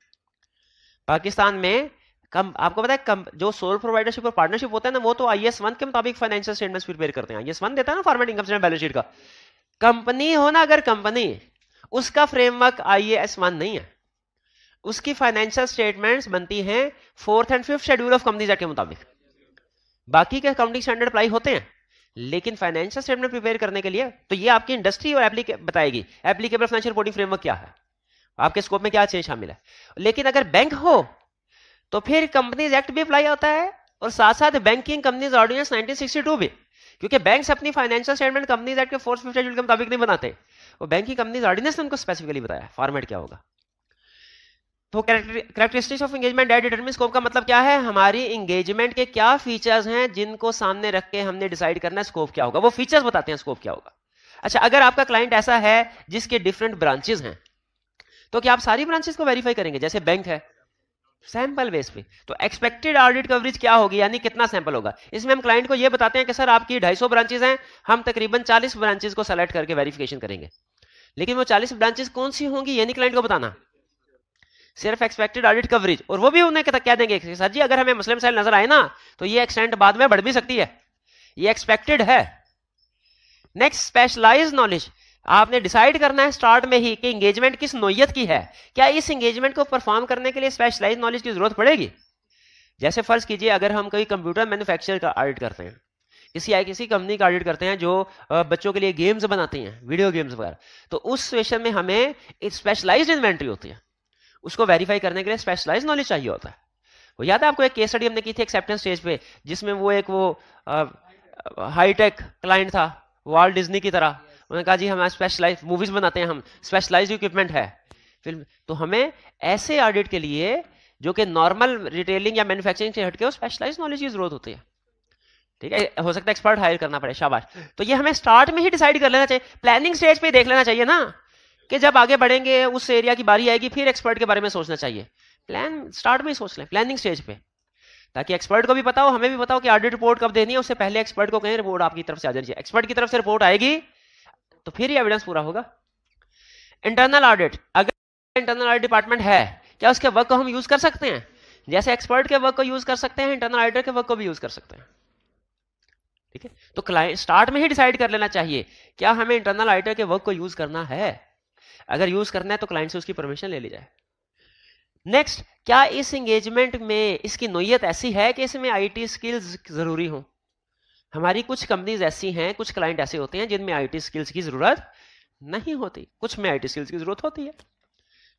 पाकिस्तान में आपको पता है जो सोल प्रोवाइडरशिप और पार्टनरशिप होता है ना, वो तो IAS 1 के मुताबिक फाइनेंशियल स्टेटमेंट्स प्रिपेयर करते हैं। IAS 1 देता है ना format income statement balance sheet का। कंपनी हो ना अगर कंपनी, उसका फ्रेमवर्क IAS 1 नहीं है, उसकी फाइनेंशियल स्टेटमेंट्स बनती हैं 4th and 5th schedule of companies act के मुताबिक। बाकी के अकाउंटिंग स्टैंडर्ड अप्लाई होते हैं, लेकिन फाइनेंशियल स्टेटमेंट प्रिपेयर करने के लिए तो ये आपकी इंडस्ट्री और बताएगी एप्लीकेबल फाइनेंशियल रिपोर्टिंग फ्रेमवर्क क्या है, आपके स्कोप में क्या चीज शामिल है। लेकिन अगर बैंक हो तो फिर कंपनीज एक्ट भी अप्लाई होता है और साथ साथ बैंकिंग कंपनीज ऑर्डिनेंस 1962 भी, क्योंकि बैंक्स अपनी फाइनेंशियल स्टेटमेंट कंपनीज एक्ट के 4th 5th शेड्यूल के मुताबिक नहीं बनाते, वो बैंकिंग कंपनीज ऑर्डिनेंस ने उनको स्पेसिफिकली बताया फॉर्मेट क्या होगा। तो characteristics of engagement that determine scope का मतलब क्या है? हमारी एंगेजमेंट के क्या फीचर्स हैं जिनको सामने रख के हमने डिसाइड करना है स्कोप क्या होगा। वो फीचर्स बताते हैं स्कोप क्या होगा। अच्छा, अगर आपका क्लाइंट ऐसा है जिसके डिफरेंट ब्रांचेस हैं, तो क्या आप सारी ब्रांचेस को वेरीफाई करेंगे? जैसे बैंक है, सैंपल बेस पे, तो एक्सपेक्टेड ऑडिट कवरेज क्या होगी, यानी कितना सैंपल होगा? इसमें हम क्लाइंट को ये बताते हैं कि सर आपकी 250 ब्रांचेस हैं, हम तकरीबन 40 ब्रांचेस को सेलेक्ट करके वेरिफिकेशन करेंगे। लेकिन वो 40 ब्रांचेस कौन सी होंगी ये नहीं क्लाइंट को बताना, सिर्फ एक्सपेक्टेड ऑडिट कवरेज। और वो भी उन्हें क्या देंगे, सर जी अगर हमें मसले मसाइल नजर आए ना तो ये एक्सटेंट बाद में बढ़ भी सकती है, ये एक्सपेक्टेड है। Next, specialised knowledge. आपने डिसाइड करना है स्टार्ट में ही कि एंगेजमेंट किस नोयत की है, क्या इस एंगेजमेंट को परफॉर्म करने के लिए स्पेशलाइज्ड नॉलेज की जरूरत पड़ेगी? जैसे फर्ज कीजिए अगर हम कोई कंप्यूटर मैन्युफैक्चर का ऑडिट करते हैं, किसी कंपनी का ऑडिट करते हैं जो बच्चों के लिए गेम्स बनाती हैं, वीडियो गेम्स वगैरह, तो उस सिचुएशन में हमें स्पेशलाइज्ड इन्वेंट्री होती है, उसको वेरीफाई करने के लिए स्पेशलाइज्ड नॉलेज चाहिए होता है। वो याद है आपको एक केस स्टडी हमने की थी एक्सेप्टेंस स्टेज पे, जिसमें वो एक हाईटेक क्लाइंट था वॉल्ट डिज्नी की तरह, उन्होंने कहा जी हम स्पेशलाइज मूवीज बनाते हैं, हम स्पेशलाइज्ड इक्विपमेंट है फिल्म। तो हमें ऐसे ऑडिट के लिए जो कि नॉर्मल रिटेलिंग या मैन्युफैक्चरिंग से हटके स्पेशलाइज्ड नॉलेज की जरूरत होती है, ठीक है, हो सकता है एक्सपर्ट हायर करना पड़े, शाबाश। तो ये हमें स्टार्ट में ही डिसाइड कर लेना चाहिए, प्लानिंग स्टेज पे देख लेना चाहिए ना, कि जब आगे बढ़ेंगे उस एरिया की बारी आएगी फिर एक्सपर्ट के बारे में सोचना चाहिए। प्लान स्टार्ट में ही सोच लें, प्लानिंग स्टेज पे, ताकि एक्सपर्ट को भी पता हो, हमें भी पता हो कि ऑडिट रिपोर्ट कब देनी है, उससे पहले एक्सपर्ट को कहें रिपोर्ट आपकी तरफ से आ जानी चाहिए। एक्सपर्ट की तरफ से रिपोर्ट आएगी तो फिर ही एविडेंस पूरा होगा। इंटरनल ऑडिट, अगर इंटरनल ऑडिट डिपार्टमेंट है, क्या उसके वर्क को हम यूज कर सकते हैं? जैसे एक्सपर्ट के वर्क को यूज कर सकते हैं, इंटरनल ऑडिटर के वर्क को भी यूज कर सकते हैं, ठीक है। तो क्लाइंट स्टार्ट में ही डिसाइड कर लेना चाहिए क्या हमें इंटरनल ऑडिटर के वर्क को यूज करना है। अगर यूज करना है तो क्लाइंट से उसकी परमिशन ले ली जाए। नेक्स्ट, क्या इस एंगेजमेंट में इसकी नोयत ऐसी है कि इसमें आईटी स्किल्स जरूरी हो? हमारी कुछ कंपनीज ऐसी हैं, कुछ क्लाइंट ऐसे होते हैं जिनमें आईटी स्किल्स की जरूरत नहीं होती, कुछ में आईटी स्किल्स की जरूरत होती है,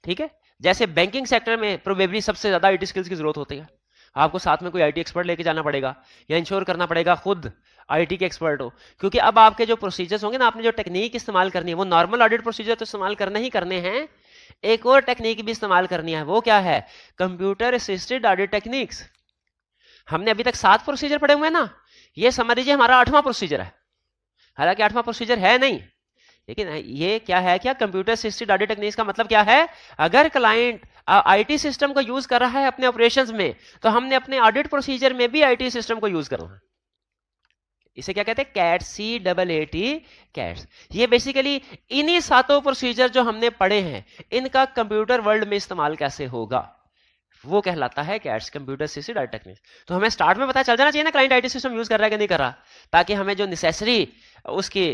ठीक है। जैसे बैंकिंग सेक्टर में प्रोबेबली सबसे ज्यादा आईटी स्किल्स की जरूरत होती है, आपको साथ में कोई आईटी एक्सपर्ट लेके जाना पड़ेगा या इंश्योर करना पड़ेगा खुद आईटी के एक्सपर्ट हो, क्योंकि अब आपके जो प्रोसीजर्स होंगे ना, आपने जो टेक्निक इस्तेमाल करनी है वो नॉर्मल ऑडिट प्रोसीजर तो इस्तेमाल करने ही करने हैं, एक और टेक्निक भी इस्तेमाल करनी है, वो क्या है? Computer assisted audit techniques. हमने अभी तक 7 प्रोसीजर पढ़े हुए हैं ना, ये समझ लीजिए हमारा 8वां प्रोसीजर है, हालांकि 8वां प्रोसीजर है नहीं, लेकिन ये क्या है, क्या कंप्यूटर असिस्टेड ऑडिट टेक्निक्स का मतलब क्या है? अगर क्लाइंट आईटी सिस्टम को यूज कर रहा है अपने ऑपरेशंस में, तो हमने अपने ऑडिट प्रोसीजर में भी आईटी सिस्टम को यूज करना है। इसे क्या कहते हैं? Cats, CAAT cats. ये बेसिकली इन्हीं 7 प्रोसीजर जो हमने पढ़े हैं, इनका कंप्यूटर वर्ल्ड में इस्तेमाल कैसे होगा, वो कहलाता है cats, computer assisted audit techniques. तो हमें स्टार्ट में पता चल जाना चाहिए ना क्लाइंट आईटी सिस्टम यूज कर रहा है कि नहीं कर रहा, ताकि हमें जो नेसेसरी उसकी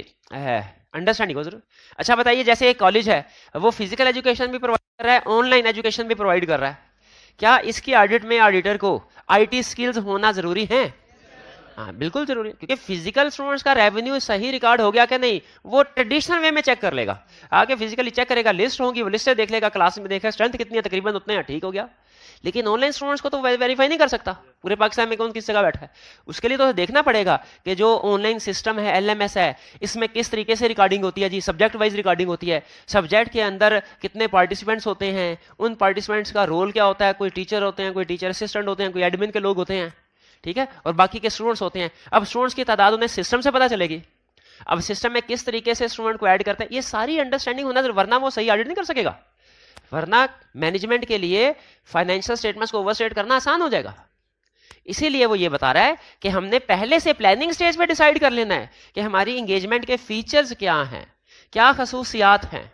अंडरस्टैंडिंग हो जरूर। अच्छा बताइए, जैसे एक कॉलेज है वो फिजिकल एजुकेशन भी प्रोवाइड कर रहा है, ऑनलाइन एजुकेशन भी प्रोवाइड कर रहा है, क्या इसकी ऑडिट में ऑडिटर को आईटी स्किल्स होना जरूरी है? हाँ बिल्कुल जरूरी है, क्योंकि फिजिकल स्टूडेंट्स का रेवेन्यू सही रिकॉर्ड हो गया कि नहीं वो ट्रेडिशनल वे में चेक कर लेगा, आगे फिजिकली चेक करेगा, लिस्ट होगी वो लिस्ट से देख लेगा, क्लास में देखा स्ट्रेंथ कितनी है, तकरीबन उतने हैं, ठीक हो गया। लेकिन ऑनलाइन स्टूडेंट्स को तो वेरीफाई नहीं कर सकता, पूरे पाकिस्तान में कौन किस जगह बैठा है, उसके लिए तो देखना पड़ेगा कि जो ऑनलाइन सिस्टम है LMS है, इसमें किस तरीके से रिकॉर्डिंग होती है जी, सब्जेक्ट वाइज रिकॉर्डिंग होती है, सब्जेक्ट के अंदर कितने पार्टिसिपेंट्स होते हैं, उन पार्टिसिपेंट्स का रोल क्या होता है, कोई टीचर होते हैं, कोई टीचर असिस्टेंट होते हैं, कोई एडमिन के लोग होते हैं, ठीक है, और बाकी के स्टूडेंट्स होते हैं। अब स्टूडेंट्स की तादाद उन्हें सिस्टम से पता चलेगी, अब सिस्टम में किस तरीके से स्टूडेंट को ऐड करते हैं, ये सारी अंडरस्टैंडिंग होना, वरना वो सही ऑडिट नहीं कर सकेगा, वरना मैनेजमेंट के लिए फाइनेंशियल स्टेटमेंट्स को ओवरस्टेट करना आसान हो जाएगा। इसीलिए वो ये बता रहा है कि हमने पहले से प्लानिंग स्टेज पे डिसाइड कर लेना है कि हमारी एंगेजमेंट के फीचर्स क्या हैं, क्या खसूसियात हैं।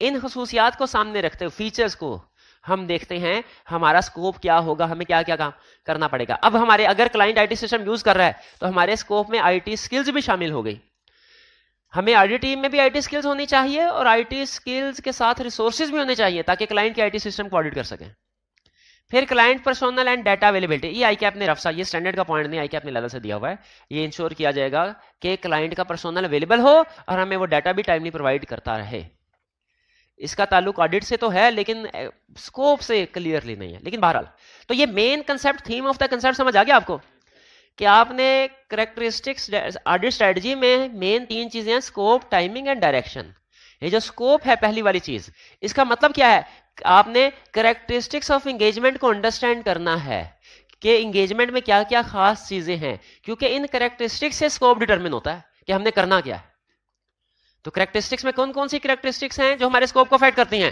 इन खसूसियात को सामने रखते हुए, फीचर्स को हम देखते हैं हमारा स्कोप क्या होगा, हमें क्या क्या काम करना पड़ेगा। अब हमारे अगर क्लाइंट आईटी सिस्टम यूज कर रहा है तो हमारे स्कोप में आईटी स्किल्स भी शामिल हो गई, हमें आईटी टीम में भी आईटी स्किल्स होनी चाहिए और आईटी स्किल्स के साथ रिसोर्सेज भी होने चाहिए ताकि क्लाइंट के आईटी सिस्टम को ऑडिट कर सकें। फिर client personnel and data availability, ये ICAP ने रफ्सा, ये स्टैंडर्ड का पॉइंट नहीं, ICAP ने लेवल से दिया हुआ है, ये इंश्योर किया जाएगा कि क्लाइंट का पर्सोनल अवेलेबल हो और हमें वो डाटा भी टाइमली प्रोवाइड करता रहे। इसका ताल्लुक ऑडिट से तो है लेकिन स्कोप से क्लियरली नहीं है, लेकिन बहरहाल तो ये main concept, theme of the concept समझ आ गया आपको कि आपने कैरेक्टरिस्टिक्स ऑडिट स्ट्रेटजी में मेन 3 चीजें हैं, स्कोप, टाइमिंग एंड डायरेक्शन। ये जो स्कोप है पहली वाली चीज, इसका मतलब क्या है, आपने कैरेक्टरिस्टिक्स ऑफ एंगेजमेंट को अंडरस्टैंड करना है कि एंगेजमेंट में क्या क्या खास चीजें हैं, क्योंकि इन कैरेक्टरिस्टिक्स से स्कोप डिटरमिन होता है कि हमने करना क्या है। तो कैरेक्टरिस्टिक्स में कौन कौन सी कैरेक्टरिस्टिक्स हैं जो हमारे स्कोप को अफेक्ट करती हैं?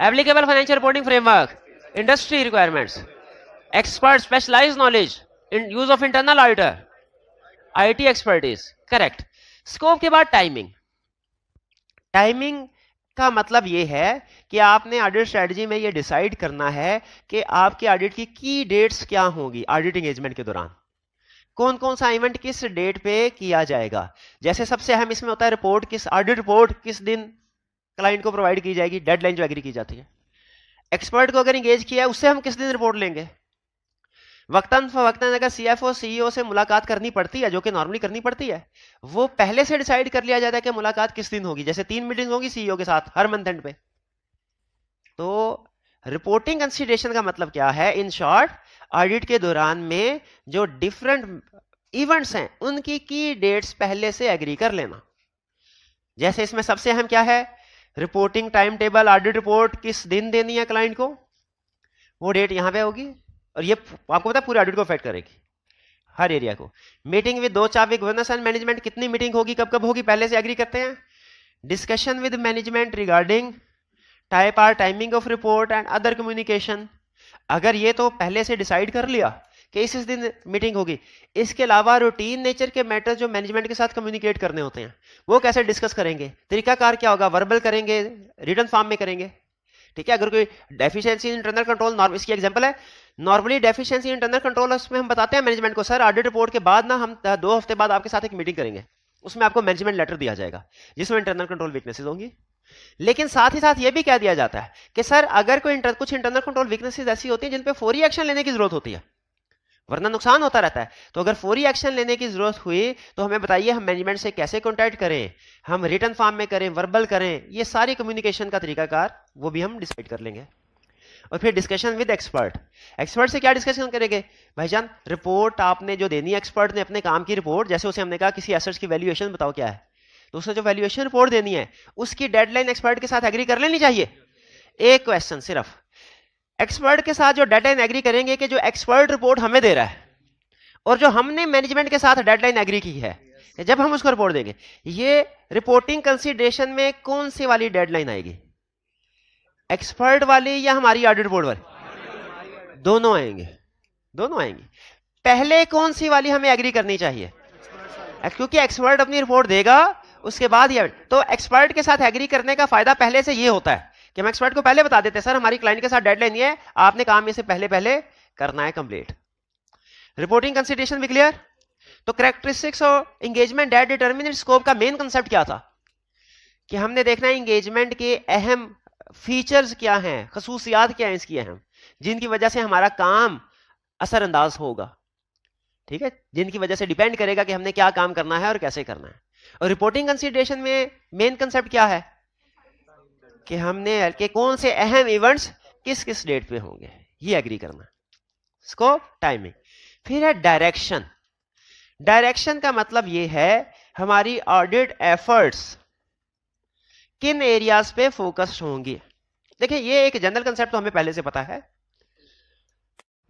Applicable financial reporting framework, industry requirements, expert specialised knowledge, use of internal auditor, IT expertise, correct. Scope के बाद टाइमिंग। टाइमिंग का मतलब ये है कि आपने ऑडिट स्ट्रेटजी में ये डिसाइड करना है कि आपके ऑडिट की डेट्स क्या होंगी ऑडिट एंगेजमेंट के दौरान, कौन कौन सा इवेंट किस डेट पे किया जाएगा। जैसे सबसे अहम इसमें होता है रिपोर्ट, किस ऑडिट रिपोर्ट किस दिन क्लाइंट को प्रोवाइड की जाएगी, डेडलाइन जो एग्री की जाती है। एक्सपर्ट को अगर एंगेज किया है उससे हम किस दिन रिपोर्ट लेंगे। वक्तन फवक्तन अगर सीएफओ सीईओ से मुलाकात करनी पड़ती है, जो कि नॉर्मली करनी पड़ती है, वो पहले से डिसाइड कर लिया जाता है कि मुलाकात किस दिन होगी। जैसे 3 मीटिंग होगी सीईओ के साथ हर मंथ एंड पे। तो रिपोर्टिंग कंसीडरेशन का मतलब क्या है? इन शॉर्ट, ऑडिट के दौरान में जो डिफरेंट इवेंट्स हैं उनकी की डेट्स पहले से एग्री कर लेना। जैसे इसमें सबसे अहम क्या है? Reporting time table, audit report किस दिन देनी है क्लाइंट को, वो डेट यहां पे होगी और ये आपको पता है पूरे ऑडिट को अफेक्ट करेगी, हर एरिया को। Meeting with 2 charged governance and management, कितनी मीटिंग होगी, कब कब होगी, पहले से एग्री करते हैं। Discussion with management regarding type or timing of report and other communication, अगर ये तो पहले से डिसाइड कर लिया कि इस दिन मीटिंग होगी। इसके अलावा रूटीन नेचर के मैटर जो मैनेजमेंट के साथ कम्युनिकेट करने होते हैं वो कैसे डिस्कस करेंगे, तरीकाकार क्या होगा, वर्बल करेंगे, रिटन फॉर्म में करेंगे, ठीक है। अगर कोई डेफिशिएंसी इंटरनल कंट्रोल, इसकी एग्जांपल है नॉर्मली डेफिशिएंसी इंटरनल कंट्रोल, उसमें हम बताते हैं मैनेजमेंट को, सर ऑडिट रिपोर्ट के बाद ना हम 2 हफ्ते बाद आपके साथ एक मीटिंग करेंगे, उसमें आपको मैनेजमेंट लेटर दिया जाएगा जिसमें इंटरनल कंट्रोल वीकनेसेस होंगी। लेकिन साथ ही साथ ये भी कह दिया जाता है कि सर अगर कोई कुछ इंटरनल कंट्रोल वीकनेसेस ऐसी होती है जिन पे फौरी एक्शन लेने की जरूरत होती है, वरना नुकसान होता रहता है, तो अगर फौरी एक्शन लेने की जरूरत हुई तो हमें बताइए हम मैनेजमेंट से कैसे कॉन्टैक्ट करें, हम रिटन फॉर्म में करें, वर्बल करें, ये सारी कम्युनिकेशन का तरीकाकार वो भी हम डिसाइड कर लेंगे। और फिर डिस्कशन विद एक्सपर्ट, एक्सपर्ट से क्या डिस्कशन करेंगे? भाईजान रिपोर्ट आपने जो देनी है, एक्सपर्ट ने अपने काम की रिपोर्ट, जैसे उसे हमने कहा किसी एसेट्स की वैल्यूएशन बताओ क्या है, तो उसे जो वैल्यूएशन रिपोर्ट देनी है उसकी डेडलाइन एक्सपर्ट के साथ एग्री कर लेनी चाहिए। एक क्वेश्चन सिर्फ, एक्सपर्ट के साथ जो डेडलाइन एग्री करेंगे कि जो एक्सपर्ट रिपोर्ट हमें दे रहा है और जो हमने मैनेजमेंट के साथ डेडलाइन एग्री की है, जब हम उसको रिपोर्ट देंगे, ये रिपोर्टिंग कंसीडरेशन में कौन सी वाली डेडलाइन आएगी? एक्सपर्ट वाली या हमारी ऑडिट रिपोर्ट वाली? दोनों आएंगे, दोनों आएंगी। पहले कौन सी वाली हमें एग्री करनी चाहिए? क्योंकि एक्सपर्ट अपनी रिपोर्ट देगा उसके बाद ये, तो एक्सपर्ट के साथ एग्री करने का फायदा पहले से ये होता है कि हम एक्सपर्ट को पहले बता देते हैं सर हमारी क्लाइंट के साथ डेडलाइन ये है, आपने काम इसे पहले पहले करना है कंप्लीट। रिपोर्टिंग कंसीडरेशन भी क्लियर। तो कैरेक्टरिस्टिक्स और एंगेजमेंट डेट डिटरमिनेट स्कोप का मेन कंसेप्ट क्या था कि हमने देखना है एंगेजमेंट के अहम फीचर्स क्या हैं, खसूसियात क्या हैं इसकी अहम, जिनकी वजह से हमारा काम असरअंदाज होगा, ठीक है, जिनकी वजह से डिपेंड करेगा कि हमने क्या काम करना है और कैसे करना है। और रिपोर्टिंग कंसीडरेशन में मेन कंसेप्ट क्या है कि हमने कि कौन से अहम इवेंट्स किस किस डेट पे होंगे, ये एग्री करना। Scope, timing. फिर है डायरेक्शन। डायरेक्शन का मतलब ये है हमारी ऑडिट एफर्ट्स किन एरियाज पे फोकस होंगी। देखिए ये एक जनरल कंसेप्ट तो हमें पहले से पता है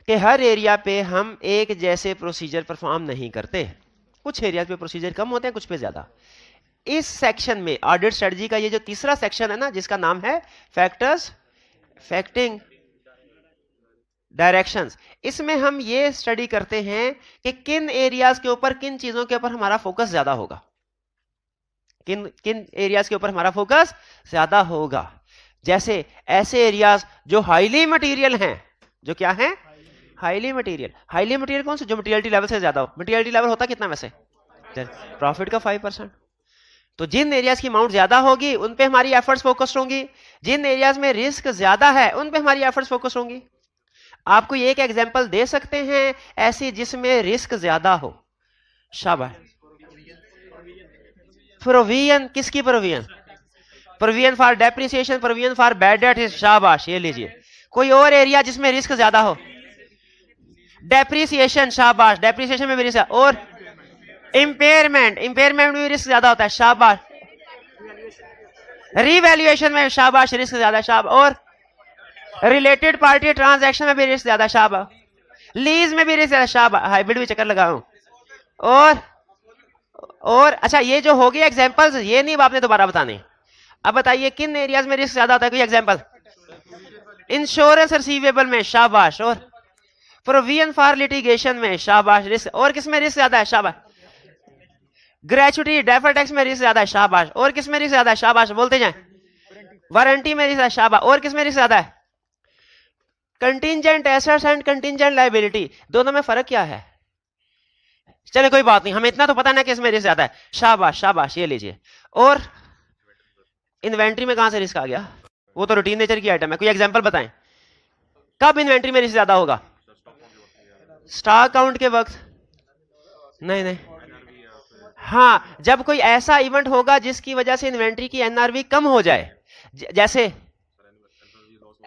कि हर एरिया पे हम एक जैसे प्रोसीजर परफॉर्म नहीं करते, कुछ एरियाज पे प्रोसीजर कम होते हैं, कुछ पे ज्यादा। इस सेक्शन में ऑडिट स्ट्रेटजी का ये जो तीसरा सेक्शन है ना, जिसका नाम है फैक्टर्स अफेक्टिंग डायरेक्शंस, इसमें हम ये स्टडी करते हैं कि किन एरियाज के ऊपर, किन चीजों के ऊपर हमारा फोकस ज्यादा होगा, किन किन एरियाज के ऊपर हमारा फोकस ज्यादा होगा। जैसे ऐसे एरियाज जो हाईली मटेरियल हैं, जो क्या हैं? Highly material. हाईली मटेरियल कौन से? जो मटेरियलिटी लेवल से ज्यादा हो। मटेरियलिटी लेवल होता कितना वैसे? प्रॉफिट का 5%। तो जिन एरियाज की अमाउंट ज्यादा होगी उन पे हमारी एफर्ट्स फोकस्ड होंगी, जिन एरियाज में रिस्क ज्यादा है उन पे हमारी एफर्ट्स फोकस्ड होंगी। आपको एक एग्जांपल दे सकते हैं ऐसी जिसमें रिस्क ज्यादा हो? शाबाश, प्रोविजन। किसकी provision? Provision for depreciation, provision for bad debt. शाबाश, ये लीजिए। कोई और एरिया जिसमें रिस्क ज्यादा हो? डेप्रिसिएशन। शाबाश, डेप्रिसिएशन में भी रिस्क। और इंपेयरमेंट, इंपेयरमेंट में भी रिस्क ज्यादा होता है। शाबाश। रीवैल्यूएशन में शाबाश, रिस्क ज्यादा। शाबाश। और रिलेटेड पार्टी ट्रांजैक्शन में भी रिस्क ज्यादा। शाबाश। लीज में भी रिस्क ज्यादा। शाबाश। हाइब्रिड भी चक्कर लगाऊं। और अच्छा, ये जो हो गया एग्जांपल्स, ये नहीं आपने दोबारा बताने। अब बताइए किन एरियाज में रिस्क ज्यादा होता है, कोई एग्जांपल? इंश्योरेंस रिसीवेबल में, शाबाश। और प्रोविजन फॉर लिटिगेशन में, शाबाश, रिस्क। और किस में रिस्क ज्यादा है, शाबाश? ग्रेचुटी डेफर टैक्स में रिस्क ज्यादा है, शाबाश। और किस में रिस्क ज्यादा है, शाबाश, बोलते जाएं। वारंटी में रिस्क है, शाबाश। और किस में रिस्क ज्यादा है? Contingent assets and contingent liability, दोनों में फर्क क्या है? चले कोई बात नहीं, हमें इतना तो पता ना किस में रिस्क ज्यादा है, शाबाश शाबाश, ये लीजिए। और इन्वेंट्री में कहां से रिस्क आ गया? वो तो रूटीन नेचर की आइटम है, कोई एग्जांपल बताएं। कब इन्वेंट्री में रिस्क ज्यादा होगा? स्टॉक काउंट के वक्त? नहीं नहीं, हाँ, जब कोई ऐसा इवेंट होगा जिसकी वजह से इन्वेंट्री की एनआरवी कम हो जाए, जैसे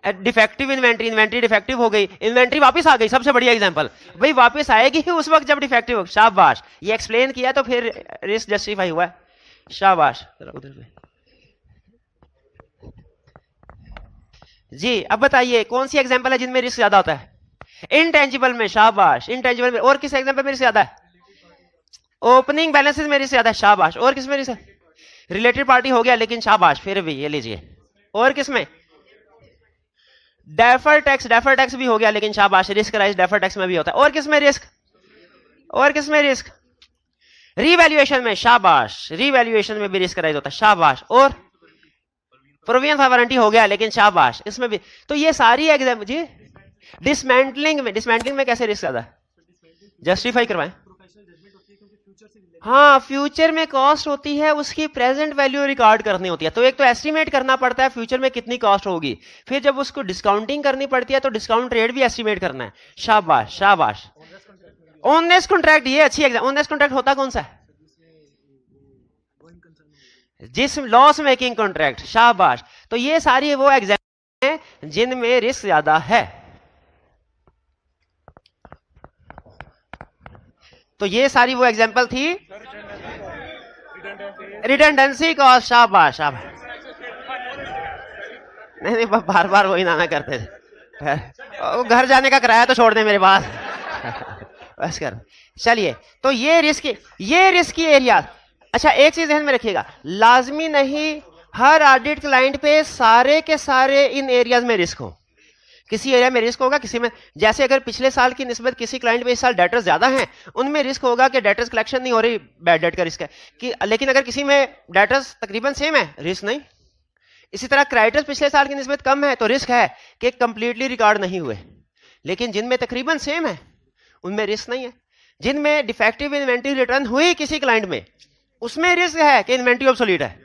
डिफेक्टिव इन्वेंट्री, इन्वेंट्री डिफेक्टिव हो गई, इन्वेंट्री वापस आ गई, सबसे बढ़िया एग्जांपल। भाई वापस आएगी ही उस वक्त जब डिफेक्टिव हो, शाबाश, ये एक्सप्लेन किया तो फिर रिस्क जस्टिफाई हुआ है, शाबाश। उधर जी, अब बताइए कौन सी एग्जांपल है जिनमें रिस्क ज्यादा होता है? इंटेंजिबल में, शाबाश, इंटेंजिबल में। और किस एग्जांपल में रिस्क ज्यादा है? ओपनिंग बैलेंसेस में रिस्क ज्यादा है, शाबाश। और किस में रिस्क? रिलेटेड पार्टी हो गया लेकिन शाबाश, फिर भी ये लीजिए। और किसमें? डेफर टैक्स, डेफर टैक्स भी हो गया लेकिन शाबाश, रिस्क राइज डेफर टैक्स में भी होता है। और किसमें रिस्क? और किसमें रिस्क? रीवैल्यूएशन में, शाबाश, रीवैल्यूएशन में भी रिस्क राइज होता है, शाबाश। और प्रोविजन फॉर वारंटी हो गया लेकिन शाबाश, इसमें भी। तो ये सारी एग्जाम जी। डिसमेंटलिंग में, डिसमेंटलिंग में कैसे रिस्क ज्यादा है? जस्टिफाई करवाएं। हाँ, फ्यूचर में कॉस्ट होती है, उसकी प्रेजेंट वैल्यू रिकॉर्ड करनी होती है। तो एक तो एस्टिमेट करना पड़ता है फ्यूचर में कितनी कॉस्ट होगी, फिर जब उसको डिस्काउंटिंग करनी पड़ती है तो डिस्काउंट रेट भी एस्टिमेट करना है, शाबाश शाबाश। ऑनेस्ट कॉन्ट्रैक्ट, ये अच्छी एग्जाम। ऑनेस्ट कॉन्ट्रैक्ट होता कौन सा है? जिस लॉस मेकिंग कॉन्ट्रैक्ट, शाबाश। तो ये सारी वो एग्जाम है जिनमें रिस्क ज्यादा है। तो ये सारी वो एग्जांपल थी। रिडंडेंसी कॉस्ट, शाबाश शाबाश। नहीं नहीं, बार बार वही ना करते थे। घर जाने का किराया तो छोड़ दे मेरे पास। बस कर। चलिए, तो ये रिस्क की एरिया। अच्छा, एक चीज ध्यान में रखिएगा, लाजमी नहीं हर ऑडिट क्लाइंट पे सारे के सारे इन एरियाज में रिस्क हो। किसी एरिया में रिस्क होगा, किसी में, जैसे अगर पिछले साल की निस्बत किसी क्लाइंट में इस साल डेटर्स ज्यादा हैं, उनमें रिस्क होगा कि डेटर्स कलेक्शन नहीं हो रही, बैड डेट का रिस्क है कि। लेकिन अगर किसी में डेटर्स तकरीबन सेम है, रिस्क नहीं। इसी तरह क्रेडिटर्स पिछले साल की निस्बत कम है तो रिस्क है कि कंप्लीटली रिकॉर्ड नहीं हुए। लेकिन जिनमें तकरीबन सेम है उनमें रिस्क नहीं है। जिनमें डिफेक्टिव इन्वेंट्री रिटर्न हुई किसी क्लाइंट में, उसमें रिस्क है कि इन्वेंट्री ऑब्सोलीट है।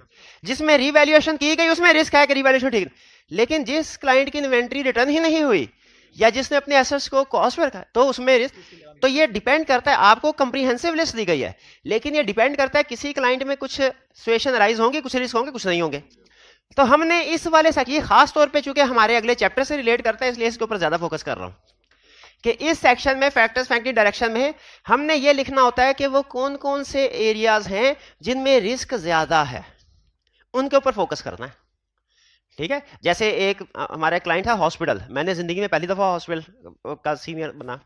जिसमें रीवैल्यूएशन की गई उसमें रिस्क है कि रीवैल्यूएशन ठीक। लेकिन जिस क्लाइंट की इन्वेंट्री रिटर्न ही नहीं हुई या जिसने अपने एसेट्स को कॉस्ट पर रखा, तो उसमें रिस्क। तो ये डिपेंड करता है, आपको कंप्रीहेंसिव लिस्ट दी गई है, लेकिन ये डिपेंड करता है किसी क्लाइंट में कुछ सिचुएशन अराइज होंगे, कुछ रिस्क होंगे, कुछ नहीं होंगे। तो हमने इस वाले सेक्शन, ये खास तौर पे चूंकि हमारे अगले चैप्टर से रिलेट करता है इसलिए इसके ऊपर ज्यादा फोकस कर रहा हूं कि इस सेक्शन में फैक्टर्स फैक्टरी डायरेक्शन में हमने ये लिखना होता है कि वो कौन कौन से एरियाज हैं जिनमें रिस्क ज्यादा है, उनके ऊपर फोकस करना है। ठीक है, जैसे एक हमारा क्लाइंट है हॉस्पिटल, मैंने जिंदगी में पहली दफा हॉस्पिटल का सीनियर बना,